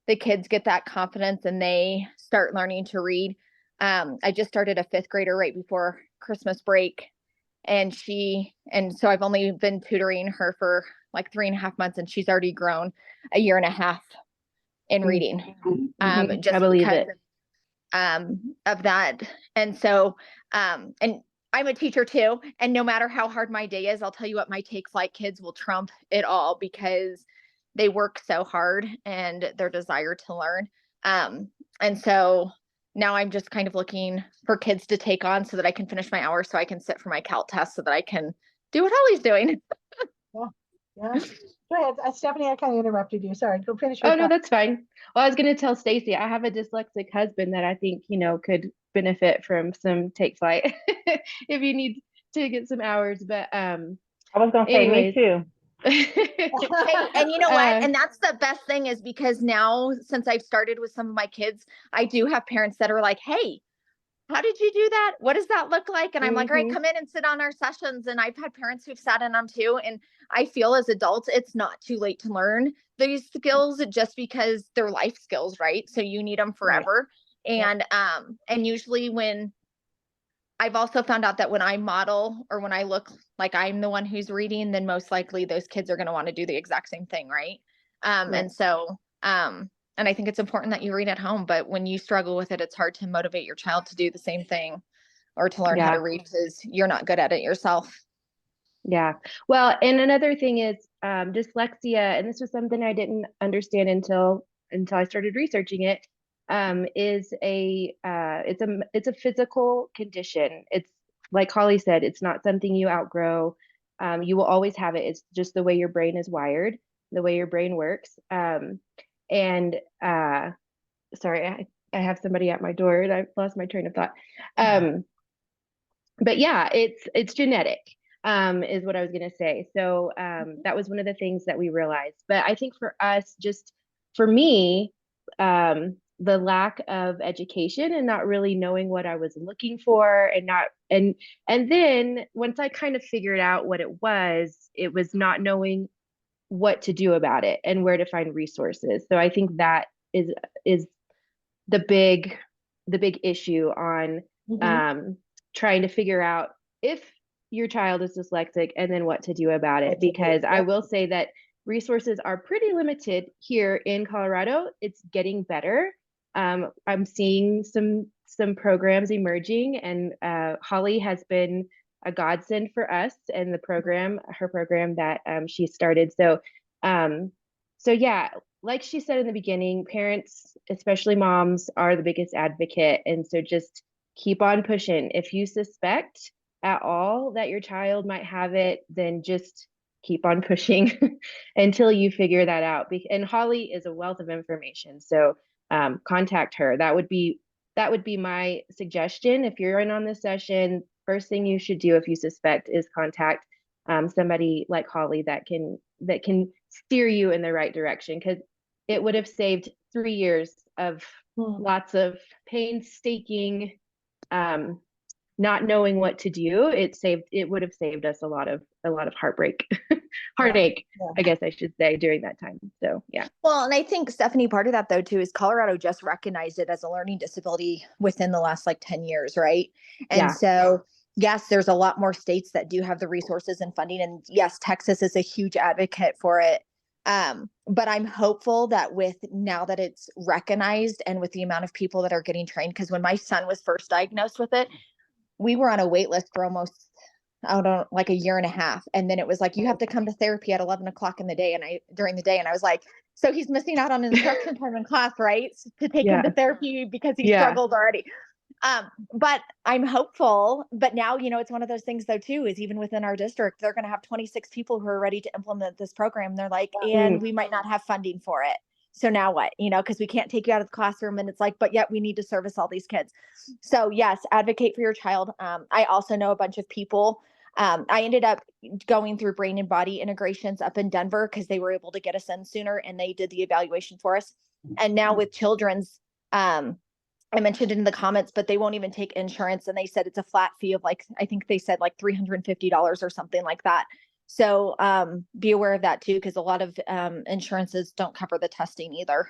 Speaker 8: the kids get that confidence and they start learning to read. I just started a 5th grader right before Christmas break, and so I've only been tutoring her for like 3.5 months, and she's already grown 1.5 years in reading.
Speaker 7: I believe it.
Speaker 8: of that. And so, and I'm a teacher too. And no matter how hard my day is, I'll tell you what, my take flight kids will trump it all because they work so hard and their desire to learn. And so now I'm just kind of looking for kids to take on so that I can finish my hours so I can sit for my CALT test so that I can do what Holly's doing.
Speaker 2: Yeah. Go ahead, Stephanie, I kind of interrupted you. Sorry, go finish your
Speaker 7: Oh, no,
Speaker 2: thought.
Speaker 7: that's fine. Well, I was going to tell Stacy, I have a dyslexic husband that I think, could benefit from some take flight if you need to get some hours. But
Speaker 6: I was gonna say me
Speaker 7: anyways.
Speaker 6: too.
Speaker 8: Hey, and you know what?
Speaker 7: Uh,
Speaker 8: And that's the best thing is because now, since I've started with some of my kids, I do have parents that are like, hey, how did you do that? What does that look like? And I'm like, all right,
Speaker 7: mhm.
Speaker 8: come in and sit on our sessions. And I've had parents who've sat in them too. And I feel as adults, it's not too late to learn these skills just because they're life skills, right? So you need them forever.
Speaker 2: Right.
Speaker 8: And usually when I've also found out that when I model or when I look like I'm the one who's reading, then most likely those kids are going to want to do the exact same thing, right? And so, and I think it's important that you read at home, but when you struggle with it, it's hard to motivate your child to do the same thing or to learn how to read because you're not good at it yourself.
Speaker 7: Yeah. Well, and another thing is dyslexia, and this was something I didn't understand until I started researching it. Is it's a physical condition. It's like Holly said, it's not something you outgrow. You will always have it. It's just the way your brain is wired, the way your brain works. And sorry, I have somebody at my door and I lost my train of thought. But yeah, it's genetic, is what I was gonna say. So that was one of the things that we realized. But I think for us, just for me, the lack of education and not really knowing what I was looking for and then once I kind of figured out what it was not knowing what to do about it and where to find resources. So I think that is the big issue on trying to figure out if your child is dyslexic and then what to do about it. Because I will say that resources are pretty limited here in Colorado. It's getting better. I'm seeing some programs emerging, and Holly has been a godsend for us and her program that she started. So yeah, like she said in the beginning, parents, especially moms, are the biggest advocate. And so just keep on pushing. If you suspect at all that your child might have it, then just keep on pushing until you figure that out. And Holly is a wealth of information. So contact her. That would be my suggestion. If you're in on this session, first thing you should do if you suspect is contact somebody like Holly that can steer you in the right direction, because it would have saved 3 years of lots of painstaking not knowing what to do. It would have saved us a lot of heartache, I guess I should say, during that time. So yeah.
Speaker 8: Well, and I think, Stephanie, part of that though too is Colorado just recognized it as a learning disability within the last like 10 years, right? And so yes, there's a lot more states that do have the resources and funding, and yes, Texas is a huge advocate for it. But I'm hopeful that now that it's recognized and with the amount of people that are getting trained, because when my son was first diagnosed with it, we were on a wait list for almost, I don't know, like a year and a half. And then it was like, you have to come to therapy at 11 o'clock during the day. And I was like, so he's missing out on instruction time in class, right? To take him to therapy because he struggled already. But I'm hopeful. But now, it's one of those things though, too, is even within our district, they're going to have 26 people who are ready to implement this program. They're like, and we might not have funding for it. So now what, because we can't take you out of the classroom, and it's like, but yet we need to service all these kids. So yes, advocate for your child. I also know a bunch of people. I ended up going through brain and body integrations up in Denver because they were able to get us in sooner and they did the evaluation for us. And now with children's, I mentioned it in the comments, but they won't even take insurance. And they said it's a flat fee of like, I think they said like $350 or something like that. So be aware of that too, because a lot of insurances don't cover the testing either.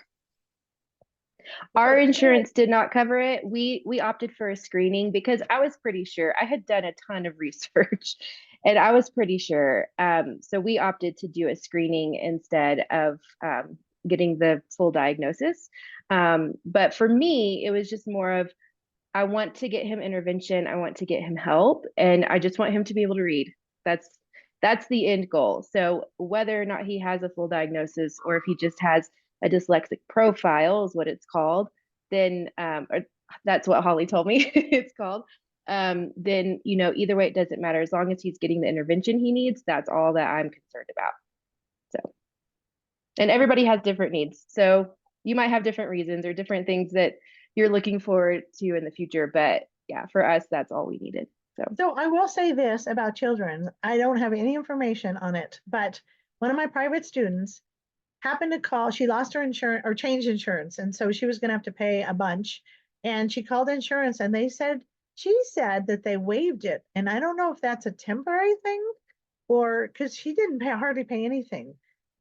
Speaker 7: Our insurance did not cover it. We opted for a screening because I was pretty sure. I had done a ton of research and I was pretty sure. So we opted to do a screening instead of getting the full diagnosis. But for me, it was just more of, I want to get him intervention. I want to get him help, and I just want him to be able to read. That's the end goal. So whether or not he has a full diagnosis, or if he just has a dyslexic profile is what it's called, then or that's what Holly told me it's called. Then, you know, either way, it doesn't matter. As long as he's getting the intervention he needs, that's all that I'm concerned about. So, and everybody has different needs. So you might have different reasons or different things that you're looking forward to in the future. But yeah, for us, that's all we needed.
Speaker 2: So I will say this about children. I don't have any information on it, but one of my private students happened to call. She lost her insurance or changed insurance. And so she was going to have to pay a bunch. And she called insurance and she said that they waived it. And I don't know if that's a temporary thing or because she didn't hardly pay anything.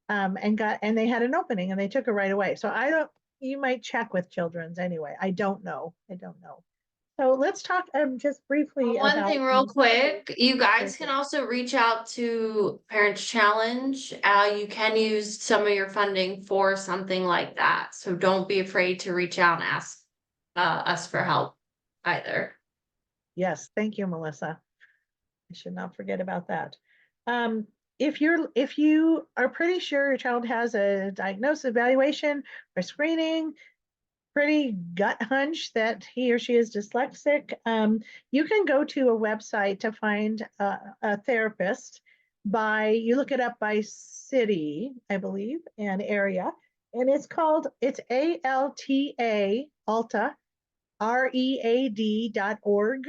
Speaker 2: And they had an opening and they took her right away. So you might check with children's anyway. I don't know. So let's talk just briefly
Speaker 9: One
Speaker 2: about
Speaker 9: thing real quick, you guys can also reach out to Parents Challenge. You can use some of your funding for something like that. So don't be afraid to reach out and ask us for help either.
Speaker 2: Yes, thank you, Melissa. I should not forget about that. If you are pretty sure your child has a diagnosis, evaluation, or screening, pretty gut hunch that he or she is dyslexic, you can go to a website to find a therapist you look it up by city, I believe, and area, and it's ALTA, READ.org,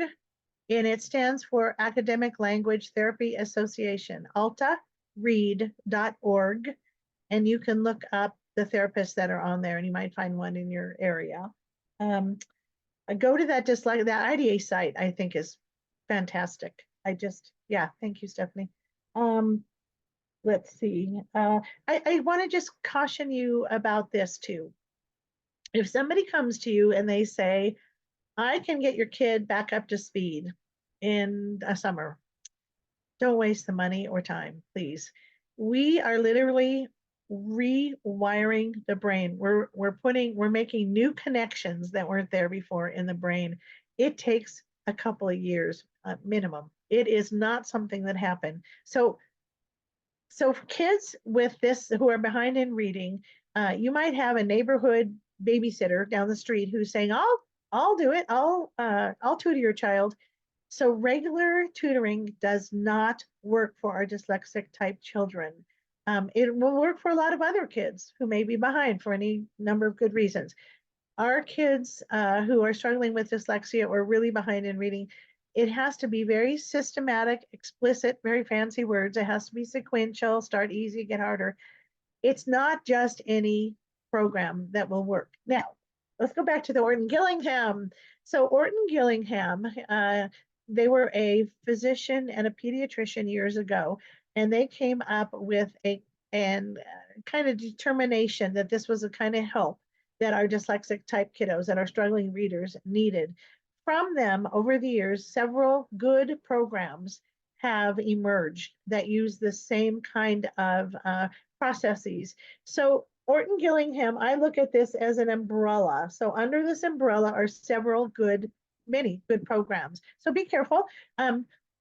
Speaker 2: and it stands for Academic Language Therapy Association, altaread.org, and you can look up the therapists that are on there, and you might find one in your area. Go to that IDA site. I think is fantastic. Thank you, Stephanie. Let's see. I want to just caution you about this too. If somebody comes to you and they say, I can get your kid back up to speed in a summer, don't waste the money or time, please. We are literally rewiring the brain. We're making new connections that weren't there before in the brain. It takes a couple of years minimum. It is not something that happened. So for kids with this who are behind in reading, you might have a neighborhood babysitter down the street who's saying, I'll do it. I'll tutor your child. So regular tutoring does not work for our dyslexic type children. It will work for a lot of other kids who may be behind for any number of good reasons. Our kids who are struggling with dyslexia or really behind in reading, it has to be very systematic, explicit, very fancy words. It has to be sequential, start easy, get harder. It's not just any program that will work. Now, let's go back to the Orton Gillingham. So Orton Gillingham, they were a physician and a pediatrician years ago, and they came up with a kind of determination that this was a kind of help that our dyslexic type kiddos and our struggling readers needed. From them, over the years, several good programs have emerged that use the same kind of processes. So Orton Gillingham, I look at this as an umbrella. So under this umbrella are many good programs. So be careful.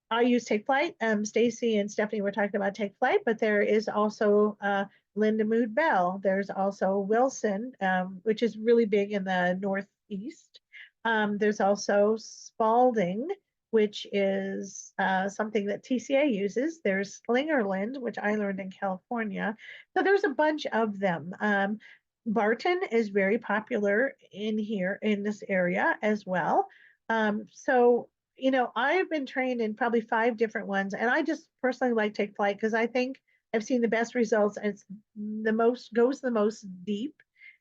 Speaker 2: I use Take Flight. Stacy and Stephanie were talking about Take Flight, but there is also Linda Mood Bell. There's also Wilson, which is really big in the Northeast. There's also Spalding, which is something that TCA uses. There's Slingerland, which I learned in California. So there's a bunch of them. Barton is very popular in this area as well. So I've been trained in probably 5 different ones, and I just personally like Take Flight because I think I've seen the best results, and it's goes the most deep.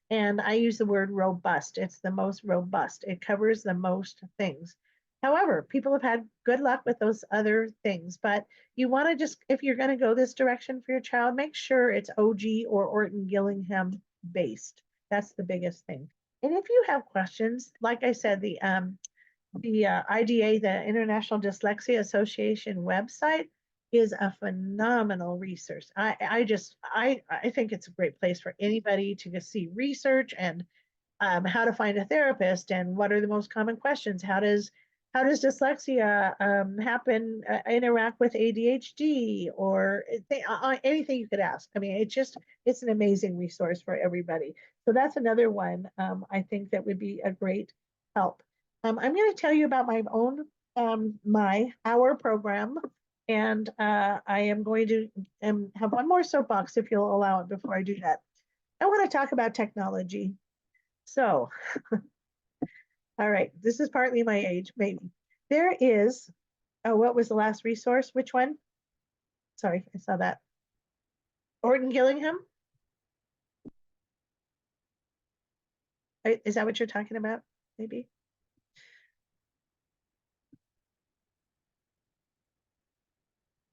Speaker 2: And I use the word robust. It's the most robust. It covers the most things. However, people have had good luck with those other things, but you want to if you're going to go this direction for your child, make sure it's OG or Orton Gillingham based. That's the biggest thing. And if you have questions, like I said, the IDA, the International Dyslexia Association website is a phenomenal resource. I think it's a great place for anybody to see research and how to find a therapist and what are the most common questions. How does dyslexia happen, interact with ADHD, or anything you could ask. I mean, it's an amazing resource for everybody. So that's another one I think that would be a great help. I'm going to tell you about my own our program, and I am going to have one more soapbox if you'll allow it before I do that. I want to talk about technology. So, all right, this is partly my age, maybe. There is, what was the last resource? Which one? Sorry, I saw that. Orton Gillingham? Is that what you're talking about? Maybe.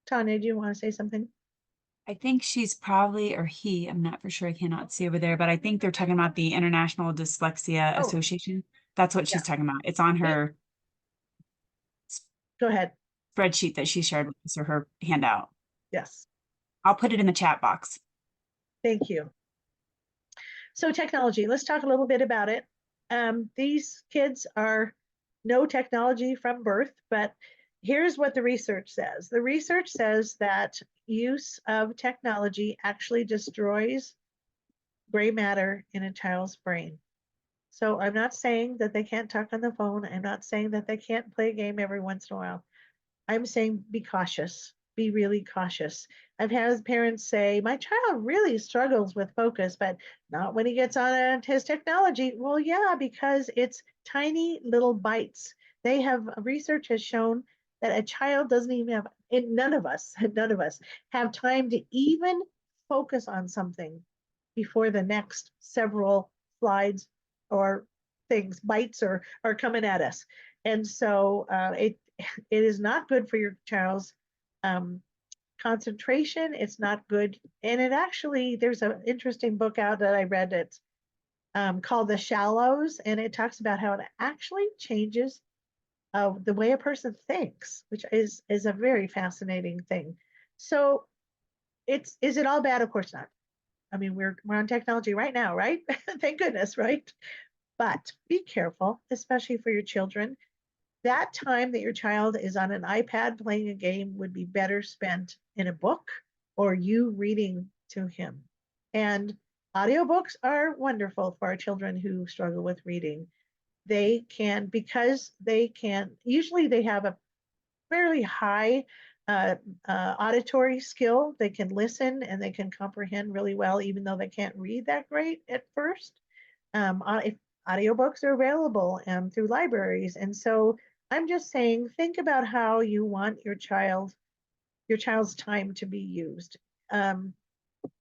Speaker 2: Tanya, do you want to say something?
Speaker 1: I think she's probably, or he, I'm not for sure, I cannot see over there, but I think they're talking about the International Dyslexia
Speaker 2: Oh.
Speaker 1: Association. That's what she's talking about. It's on her
Speaker 2: Go ahead.
Speaker 1: spreadsheet that she shared with us, or her handout.
Speaker 2: Yes.
Speaker 1: I'll put it in the chat box.
Speaker 2: Thank you. So technology, let's talk a little bit about it. These kids are no technology from birth, but here's what the research says. The research says that use of technology actually destroys gray matter in a child's brain. So I'm not saying that they can't talk on the phone. I'm not saying that they can't play a game every once in a while. I'm saying be cautious, be really cautious. I've had parents say, my child really struggles with focus, but not when he gets on his technology. Well, yeah, because it's tiny little bites. Research has shown that a child doesn't even have, and none of us have time to even focus on something before the next several slides or bites are coming at us. And so it is not good for your child's concentration. It's not good. And there's an interesting book out that I read that's called The Shallows, and it talks about how it actually changes the way a person thinks, which is a very fascinating thing. So is it all bad? Of course not. I mean, we're on technology right now, right? Thank goodness, right? But be careful, especially for your children. That time that your child is on an iPad playing a game would be better spent in a book or you reading to him. And audiobooks are wonderful for our children who struggle with reading. Usually they have a fairly high auditory skill. They can listen and they can comprehend really well, even though they can't read that great at first. If audiobooks are available through libraries. And so I'm just saying, think about how you want your child's time to be used. I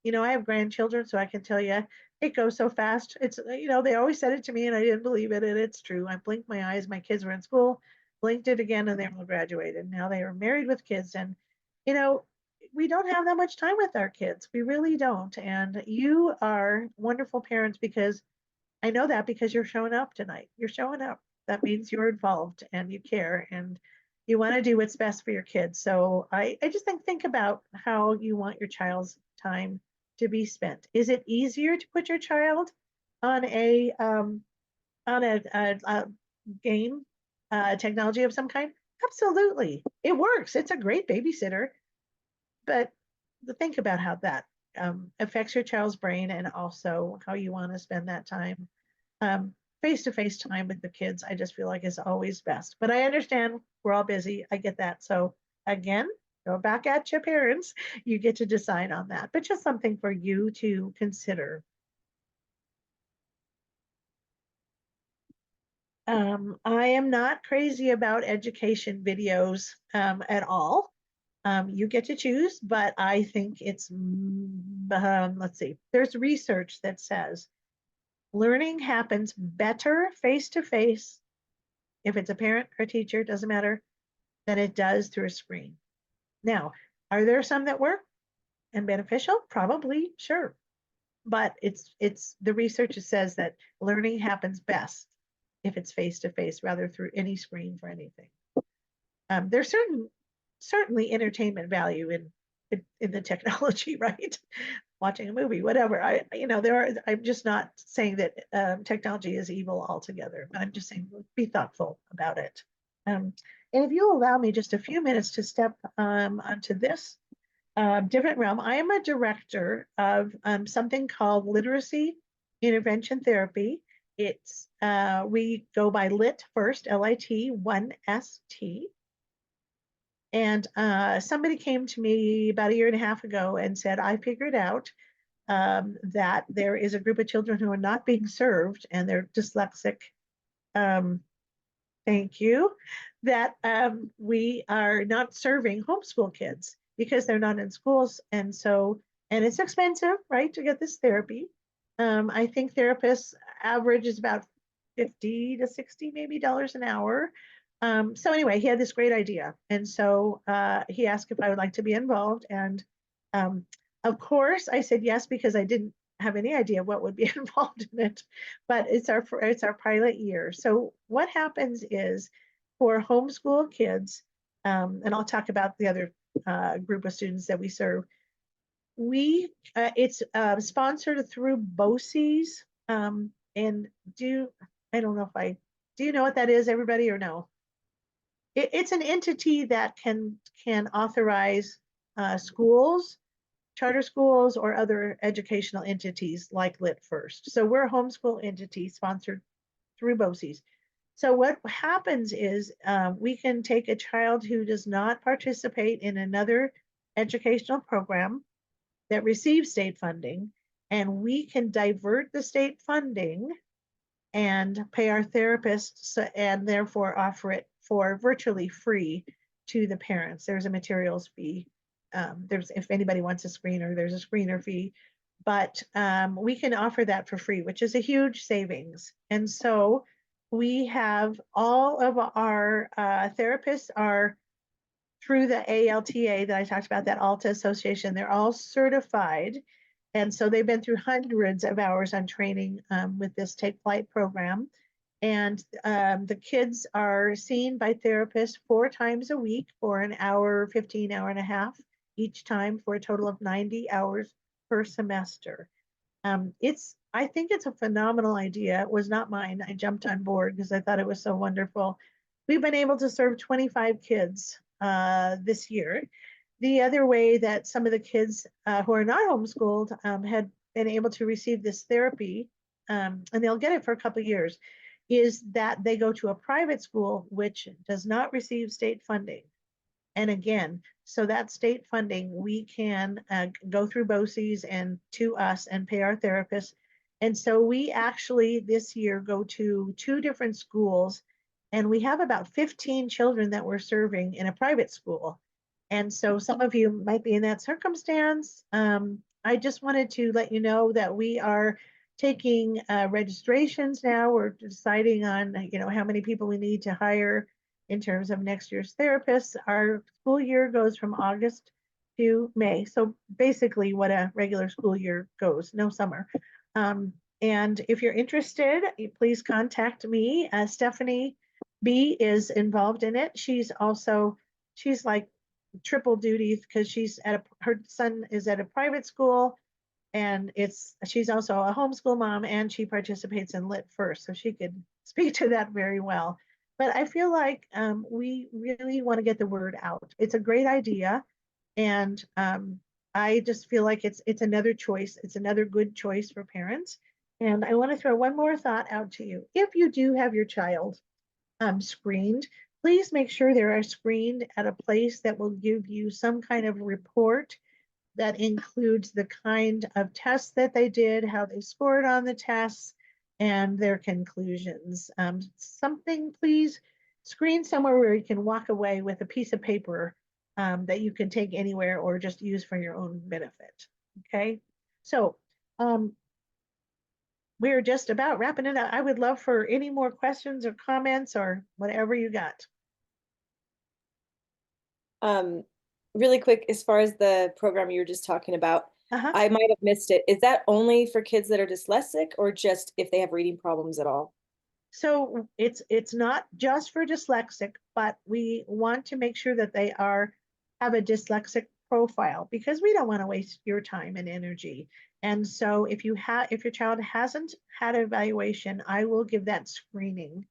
Speaker 2: have grandchildren, so I can tell you it goes so fast. It's, they always said it to me and I didn't believe it. And it's true. I blinked my eyes. My kids were in school, blinked it again, and they all graduated. Now they are married with kids. And, we don't have that much time with our kids. We really don't. And you are wonderful parents, because I know that because you're showing up tonight. You're showing up. That means you're involved and you care and you want to do what's best for your kids. So I just think about how you want your child's time to be spent. Is it easier to put your child on a game technology of some kind? Absolutely. It works. It's a great babysitter. But think about how that affects your child's brain and also how you want to spend that time. Face-to-face time with the kids, I just feel like is always best. But I understand we're all busy. I get that. So again, go back at your parents. You get to decide on that, but just something for you to consider. I am not crazy about education videos at all. You get to choose, but I think it's, let's see, there's research that says learning happens better face-to-face, if it's a parent or a teacher, doesn't matter, than it does through a screen. Now, are there some that work and beneficial? Probably, sure. But it's the research says that learning happens best if it's face-to-face rather through any screen for anything. There's certain certainly entertainment value in the technology, right? Watching a movie, whatever. I'm just not saying that technology is evil altogether. I'm just saying be thoughtful about it. And if you'll allow me just a few minutes to step onto this different realm, I am a director of something called Literacy Intervention Therapy. It's we go by LIT first, LIT 1ST. And somebody came to me about a year and a half ago and said, I figured out that there is a group of children who are not being served and they're dyslexic. Thank you. That we are not serving homeschool kids because they're not in schools. And it's expensive, right, to get this therapy. I think therapists average is about 50 to 60 maybe dollars an hour. So anyway, he had this great idea. And so he asked if I would like to be involved. And of course I said yes, because I didn't have any idea what would be involved in it, but it's our pilot year. So what happens is for homeschool kids, and I'll talk about the other group of students that we serve. It's sponsored through BOCES, and do you know what that is, everybody, or no? It's an entity that can authorize schools, charter schools, or other educational entities like Lit First. So we're a homeschool entity sponsored through BOCES. So what happens is we can take a child who does not participate in another educational program that receives state funding, and we can divert the state funding and pay our therapists and therefore offer it for virtually free to the parents. There's a materials fee. If anybody wants a screener, there's a screener fee, but we can offer that for free, which is a huge savings. And so we have all of our therapists are through the ALTA that I talked about, that ALTA Association. They're all certified. And so they've been through hundreds of hours on training with this Take Flight program. And the kids are seen by therapists 4 times a week for an hour, 15 hour and a half each time, for a total of 90 hours per semester. I think it's a phenomenal idea. It was not mine. I jumped on board because I thought it was so wonderful. We've been able to serve 25 kids this year. The other way that some of the kids who are not homeschooled had been able to receive this therapy, and they'll get it for a couple of years, is that they go to a private school which does not receive state funding. And again, so that state funding, we can go through BOCES and to us and pay our therapists. And so we actually this year go to 2 different schools, and we have about 15 children that we're serving in a private school. And so some of you might be in that circumstance. I just wanted to let you know that we are taking registrations now. We're deciding on, how many people we need to hire in terms of next year's therapists. Our school year goes from August to May. So basically what a regular school year goes, no summer. And if you're interested, please contact me. Stephanie B is involved in it. She's like triple duty because her son is at a private school, and she's also a homeschool mom, and she participates in Lit First, so she could speak to that very well. But I feel like we really want to get the word out. It's a great idea, and I just feel like it's another choice. It's another good choice for parents. And I want to throw one more thought out to you. If you do have your child screened, please make sure they are screened at a place that will give you some kind of report that includes the kind of tests that they did, how they scored on the tests, and their conclusions. Please screen somewhere where you can walk away with a piece of paper that you can take anywhere or just use for your own benefit. Okay, so we're just about wrapping it up. I would love for any more questions or comments or whatever you got.
Speaker 5: Really quick, as far as the program you were just talking about, I might have missed it. Is that only for kids that are dyslexic, or just if they have reading problems at all?
Speaker 2: So it's not just for dyslexic, but we want to make sure that they are have a dyslexic profile because we don't want to waste your time and energy. And so if your child hasn't had an evaluation, I will give that screening.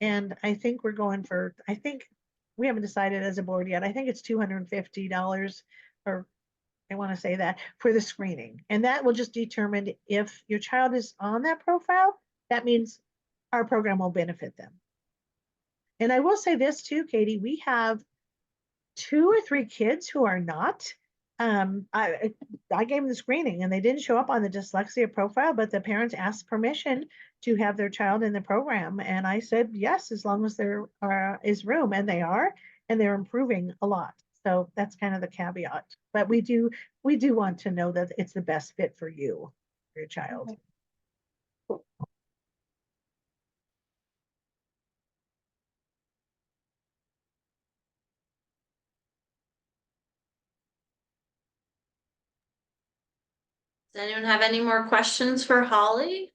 Speaker 2: And I think we're going for, I think we haven't decided as a board yet. I think it's $250, or I want to say that, for the screening. And that will just determine if your child is on that profile. That means our program will benefit them. And I will say this too, Katie, we have 2 or 3 kids who are not. I gave them the screening and they didn't show up on the dyslexia profile, but the parents asked permission to have their child in the program. And I said, yes, as long as there is room, and they are, and they're improving a lot. So that's kind of the caveat. But we do want to know that it's the best fit for you, for your child.
Speaker 4: Okay.
Speaker 9: Does anyone have any more questions for Holly?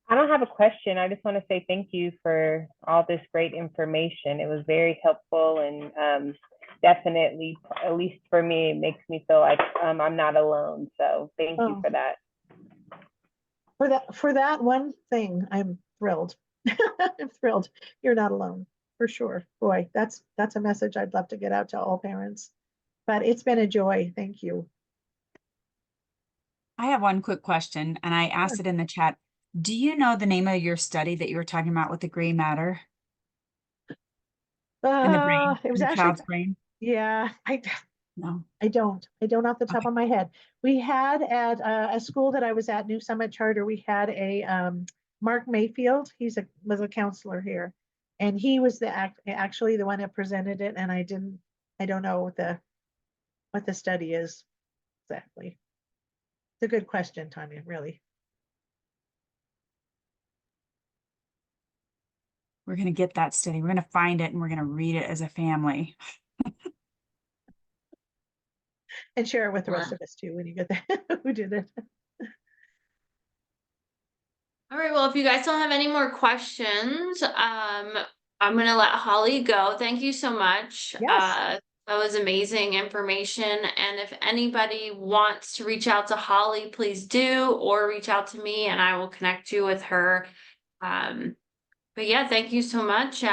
Speaker 6: I don't have a question. I just want to say thank you for all this great information. It was very helpful, and definitely, at least for me, it makes me feel like I'm not alone. So thank you for that.
Speaker 2: For that one thing, I'm thrilled. I'm thrilled. You're not alone, for sure. Boy, that's a message I'd love to get out to all parents. But it's been a joy. Thank you.
Speaker 1: I have one quick question, and I asked it in the chat. Do you know the name of your study that you were talking about with the gray matter in the brain,
Speaker 2: It was
Speaker 1: in the
Speaker 2: actually,
Speaker 1: child's brain?
Speaker 2: yeah,
Speaker 1: No.
Speaker 2: I don't off the top
Speaker 1: Okay.
Speaker 2: of my head. We had at a school that I was at, New Summit Charter, we had a Mark Mayfield. Was a counselor here, and he was actually the one that presented it. And I don't know what the study is exactly. It's a good question, Tanya, really.
Speaker 1: We're going to get that study. We're going to find it and we're going to read it as a family.
Speaker 2: And share it with the rest of us too when you get there. Who did it?
Speaker 9: All right, well, if you guys don't have any more questions, I'm gonna let Holly go. Thank you so much.
Speaker 2: Yes.
Speaker 9: That was amazing information. And if anybody wants to reach out to Holly, please do, or reach out to me and I will connect you with her. But yeah, thank you so much.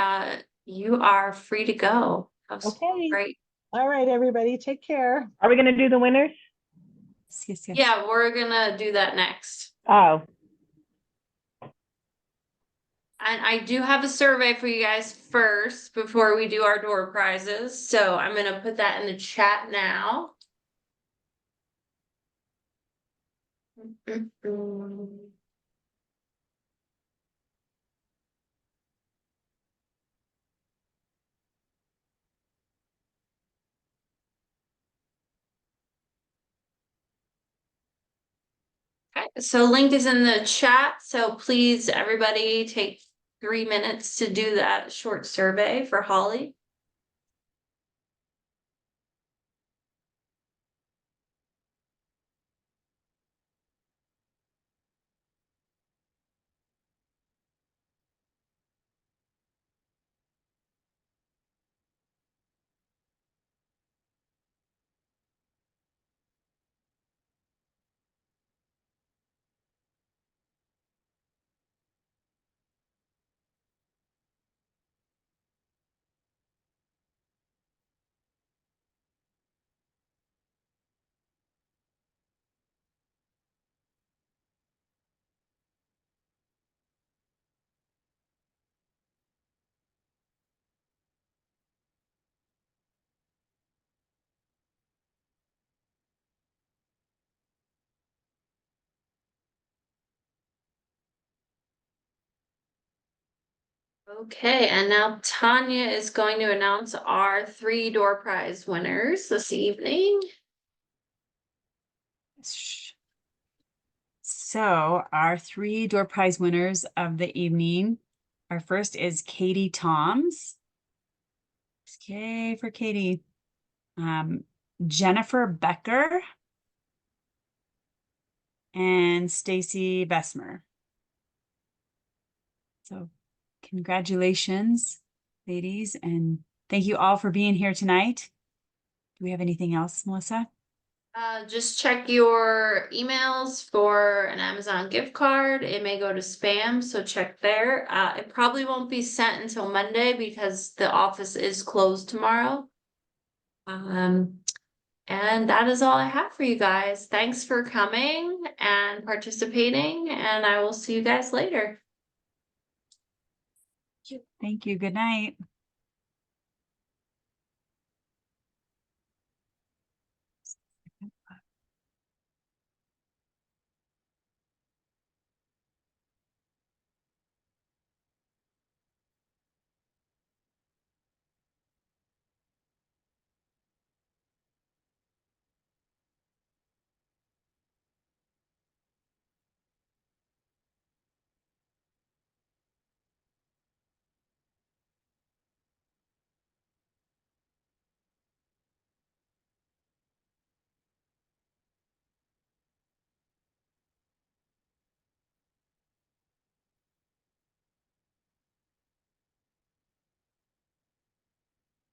Speaker 9: You are free to go. That was
Speaker 2: Okay.
Speaker 9: great.
Speaker 2: All right, everybody, take care.
Speaker 6: Are we going to do the winners?
Speaker 1: Yes.
Speaker 9: Yeah, we're gonna do that next.
Speaker 6: Oh,
Speaker 9: And I do have a survey for you guys first before we do our door prizes. So I'm gonna put that in the chat now. Okay, so link is in the chat. So please, everybody, take 3 minutes to do that short survey for Holly. Okay, and now Tanya is going to announce our 3 door prize winners this evening.
Speaker 1: So our 3 door prize winners of the evening. Our first is Katie Toms. Okay, for Katie. Jennifer Becker and Stacy Besmer. So congratulations, ladies, and Thank you all for being here tonight. Do we have anything else, Melissa?
Speaker 9: Just check your emails for an Amazon gift card. It may go to spam, so check there. It probably won't be sent until Monday because the office is closed tomorrow. And that is all I have for you guys. Thanks for coming and participating, and I will see you guys later.
Speaker 1: Thank you. Good night.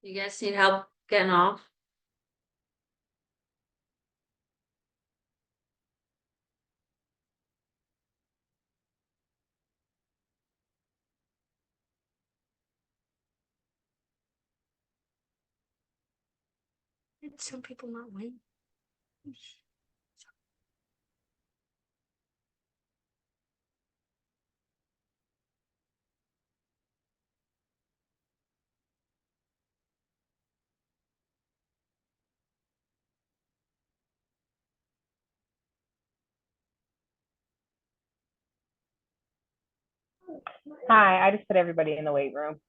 Speaker 9: You guys need help getting off? Some people not win.
Speaker 6: Hi, I just put everybody in the weight room.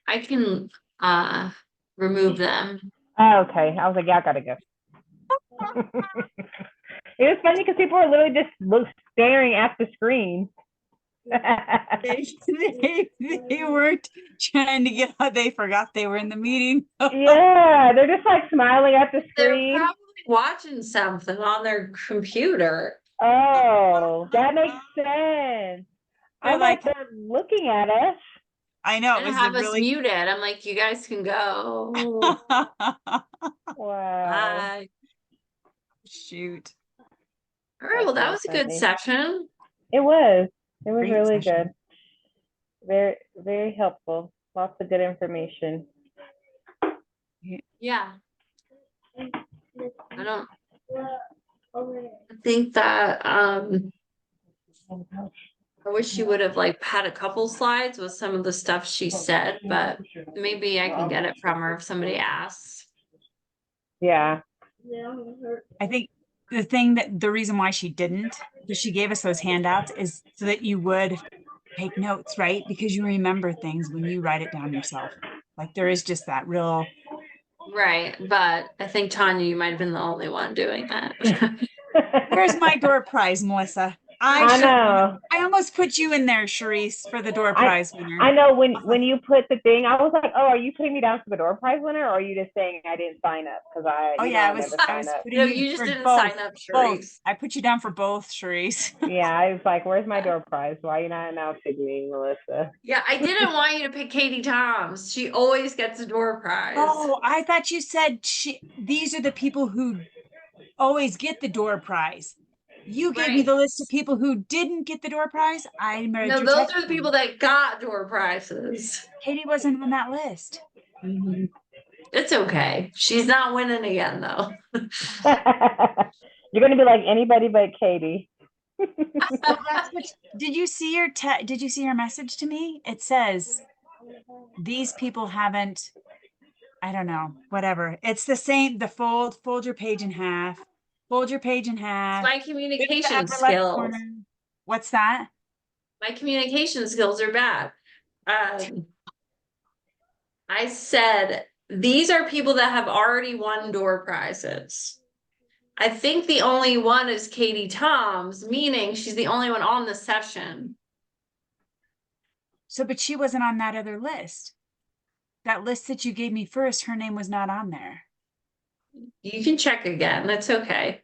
Speaker 9: I can remove them.
Speaker 6: Oh, okay. I was like, yeah, I gotta go. It was funny because people were literally just staring at the screen.
Speaker 1: They weren't trying to get out. They forgot they were in the meeting.
Speaker 6: Yeah, they're just like smiling at the
Speaker 9: They're
Speaker 6: screen.
Speaker 9: probably watching something on their computer.
Speaker 6: Oh, that makes sense. I'm like, they're looking at us.
Speaker 1: I know. It
Speaker 9: And
Speaker 1: was
Speaker 9: have us
Speaker 1: really
Speaker 9: muted. I'm like, you guys can go.
Speaker 6: Wow.
Speaker 9: Bye.
Speaker 1: Shoot.
Speaker 9: All right, well, that was
Speaker 6: That's
Speaker 9: a good
Speaker 6: funny.
Speaker 9: session.
Speaker 6: It was. It was
Speaker 1: Great
Speaker 6: really
Speaker 1: session.
Speaker 6: good. Very, very helpful. Lots of good information.
Speaker 9: Yeah. I think that I wish she would have like had a couple slides with some of the stuff she said, but maybe I can get it from her if somebody asks.
Speaker 6: Yeah.
Speaker 1: I think the reason why she didn't, because she gave us those handouts, is so that you would take notes, right? Because you remember things when you write it down yourself. Like there is just that real.
Speaker 9: Right, but I think Tanya, you might have been the only one doing that.
Speaker 1: Where's my door prize, Melissa?
Speaker 6: I know.
Speaker 1: I almost put you in there, Charisse, for the door prize winner.
Speaker 6: I know when you put the thing, I was like, oh, are you putting me down for the door prize winner, or are you just saying I didn't sign up? Because I
Speaker 1: was putting
Speaker 9: No,
Speaker 1: you
Speaker 9: you just
Speaker 1: for
Speaker 9: didn't
Speaker 1: both.
Speaker 9: sign up,
Speaker 1: Both.
Speaker 9: Charisse.
Speaker 1: I put you down for both, Charisse.
Speaker 6: Yeah, I was like, where's my door prize? Why are you not announcing me, Melissa?
Speaker 9: Yeah, I didn't want you to pick Katie Toms. She always gets a door prize.
Speaker 1: Oh, I thought you said these are the people who always get the door prize. You gave me the list of people who didn't get the door prize. I read
Speaker 9: No,
Speaker 1: your
Speaker 9: those
Speaker 1: text.
Speaker 9: are the people that got door prizes.
Speaker 1: Katie wasn't on that list.
Speaker 9: It's okay. She's not winning again, though.
Speaker 6: You're gonna be like anybody but Katie.
Speaker 1: Well, that's what. Did you see your message to me? It says these people haven't. I don't know. Whatever. It's the same. The fold your page in half. Fold your page in half.
Speaker 9: My
Speaker 1: Lift the
Speaker 9: communication
Speaker 1: upper left
Speaker 9: skills.
Speaker 1: corner. What's that?
Speaker 9: My communication skills are bad. I said, these are people that have already won door prizes. I think the only one is Katie Toms, meaning she's the only one on the session.
Speaker 1: So, but she wasn't on that other list. That list that you gave me first, her name was not on there.
Speaker 9: You can check again. That's okay.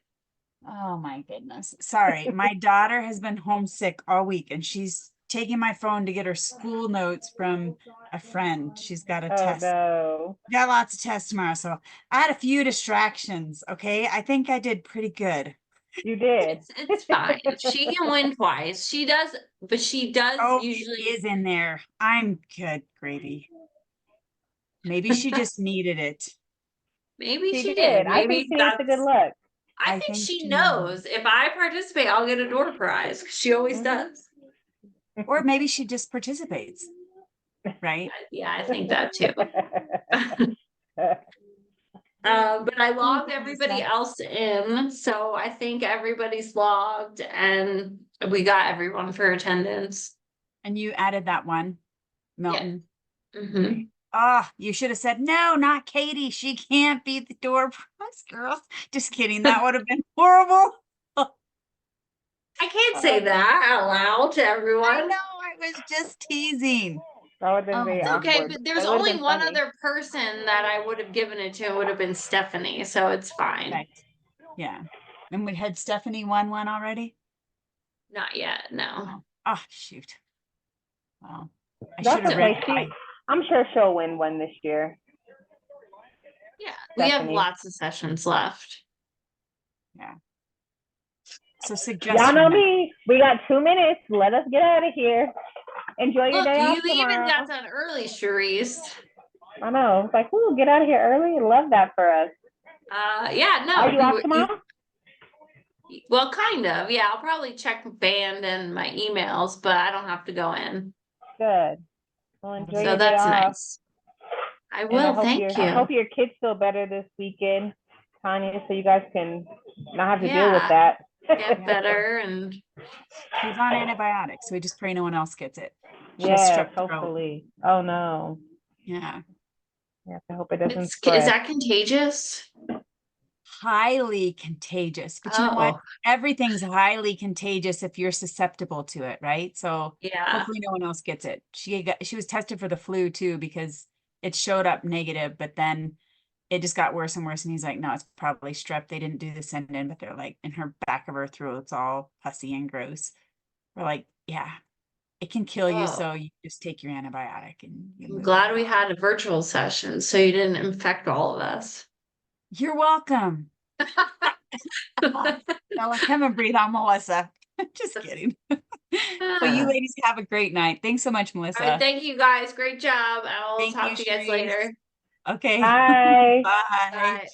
Speaker 1: Oh my goodness. Sorry. My daughter has been homesick all week and she's taking my phone to get her school notes from a friend. She's got a
Speaker 6: Oh
Speaker 1: test.
Speaker 6: no.
Speaker 1: Got lots of tests tomorrow. So I had a few distractions. Okay. I think I did pretty good.
Speaker 6: You did.
Speaker 9: It's fine. She can win twice. She does, but she does
Speaker 1: Oh,
Speaker 9: usually.
Speaker 1: it is in there. I'm good, gravy. Maybe she just needed it.
Speaker 9: Maybe
Speaker 6: She
Speaker 9: she
Speaker 6: did.
Speaker 9: did.
Speaker 6: I think
Speaker 9: Maybe
Speaker 6: she needs the good luck.
Speaker 9: I
Speaker 1: I
Speaker 9: think
Speaker 1: think
Speaker 9: she
Speaker 1: she
Speaker 9: knows if I participate, I'll get a door prize. 'Cause she always
Speaker 6: Mhm.
Speaker 9: does.
Speaker 1: Or maybe she just participates. Right?
Speaker 9: Yeah, I think that too. But I logged everybody else in, so I think everybody's logged and we got everyone for attendance.
Speaker 1: And you added that one, Milton.
Speaker 9: Mhm.
Speaker 1: Ah, you should have said, no, not Katie. She can't be the door prize girl. Just kidding. That would have been horrible.
Speaker 9: I can't say that out loud to
Speaker 1: I
Speaker 9: everyone.
Speaker 1: know. I was just teasing.
Speaker 6: That would have been
Speaker 1: Oh,
Speaker 6: very
Speaker 9: It's
Speaker 1: my
Speaker 9: okay,
Speaker 6: awkward.
Speaker 9: but there's
Speaker 6: It would've
Speaker 9: only
Speaker 6: been
Speaker 9: one
Speaker 6: funny.
Speaker 9: other person that I would have given it to. It would have been Stephanie, so it's fine.
Speaker 1: Right. Yeah. And we had Stephanie won one already?
Speaker 9: Not yet, no.
Speaker 1: Oh, shoot. Well, I
Speaker 6: That's
Speaker 1: should have
Speaker 6: okay.
Speaker 1: read.
Speaker 6: I'm sure she'll win one this year.
Speaker 9: Yeah, we have
Speaker 6: Stephanie.
Speaker 9: lots of sessions left.
Speaker 1: Yeah. So
Speaker 6: Y'all
Speaker 1: suggestion.
Speaker 6: know me. We got 2 minutes. Let us get out of here. Enjoy your
Speaker 9: Look,
Speaker 6: day off
Speaker 9: you even
Speaker 6: tomorrow.
Speaker 9: got done early, Charisse.
Speaker 6: I know. It's like, ooh, get out of here early. Love that for us.
Speaker 9: Yeah, no.
Speaker 6: Are you off tomorrow?
Speaker 9: Well, kind of. Yeah, I'll probably check band and my emails, but I don't have to go in.
Speaker 6: Good. Well, enjoy
Speaker 9: So
Speaker 6: your day
Speaker 9: that's
Speaker 6: off.
Speaker 9: nice. I
Speaker 6: And
Speaker 9: will,
Speaker 6: I hope
Speaker 9: thank
Speaker 6: I
Speaker 9: you.
Speaker 6: hope your kids feel better this weekend, Tanya, so you guys can not have to deal with
Speaker 9: Yeah.
Speaker 6: that.
Speaker 9: Get better and
Speaker 1: She's on antibiotics, so we just pray no one else gets it. She has
Speaker 6: Yes,
Speaker 1: strep throat.
Speaker 6: hopefully. Oh no.
Speaker 1: Yeah.
Speaker 6: Yeah, I hope it doesn't
Speaker 9: is
Speaker 6: spread.
Speaker 9: that contagious?
Speaker 1: Highly contagious. But you know what?
Speaker 9: Oh,
Speaker 1: Everything's highly contagious if you're susceptible to it, right? So
Speaker 9: yeah.
Speaker 1: hopefully no one else gets it. She was tested for the flu too because it showed up negative, but then it just got worse and worse. And he's like, no, it's probably strep. They didn't do the send in, but they're like in her back of her throat, it's all pussy and gross. We're like, yeah, it can kill you.
Speaker 9: Oh.
Speaker 1: So you just take your antibiotic and you
Speaker 9: I'm
Speaker 1: move
Speaker 9: glad
Speaker 1: on.
Speaker 9: we had a virtual session so you didn't infect all of us.
Speaker 1: You're welcome. Now let come and breathe on Melissa. Just kidding. Well, you ladies have a great night. Thanks so much, Melissa.
Speaker 9: All right, thank you guys. Great job. I'll
Speaker 1: Thank
Speaker 9: talk
Speaker 1: you,
Speaker 9: to you guys
Speaker 1: Charisse.
Speaker 9: later.
Speaker 1: Okay.
Speaker 6: Bye.
Speaker 1: Bye.
Speaker 9: Bye.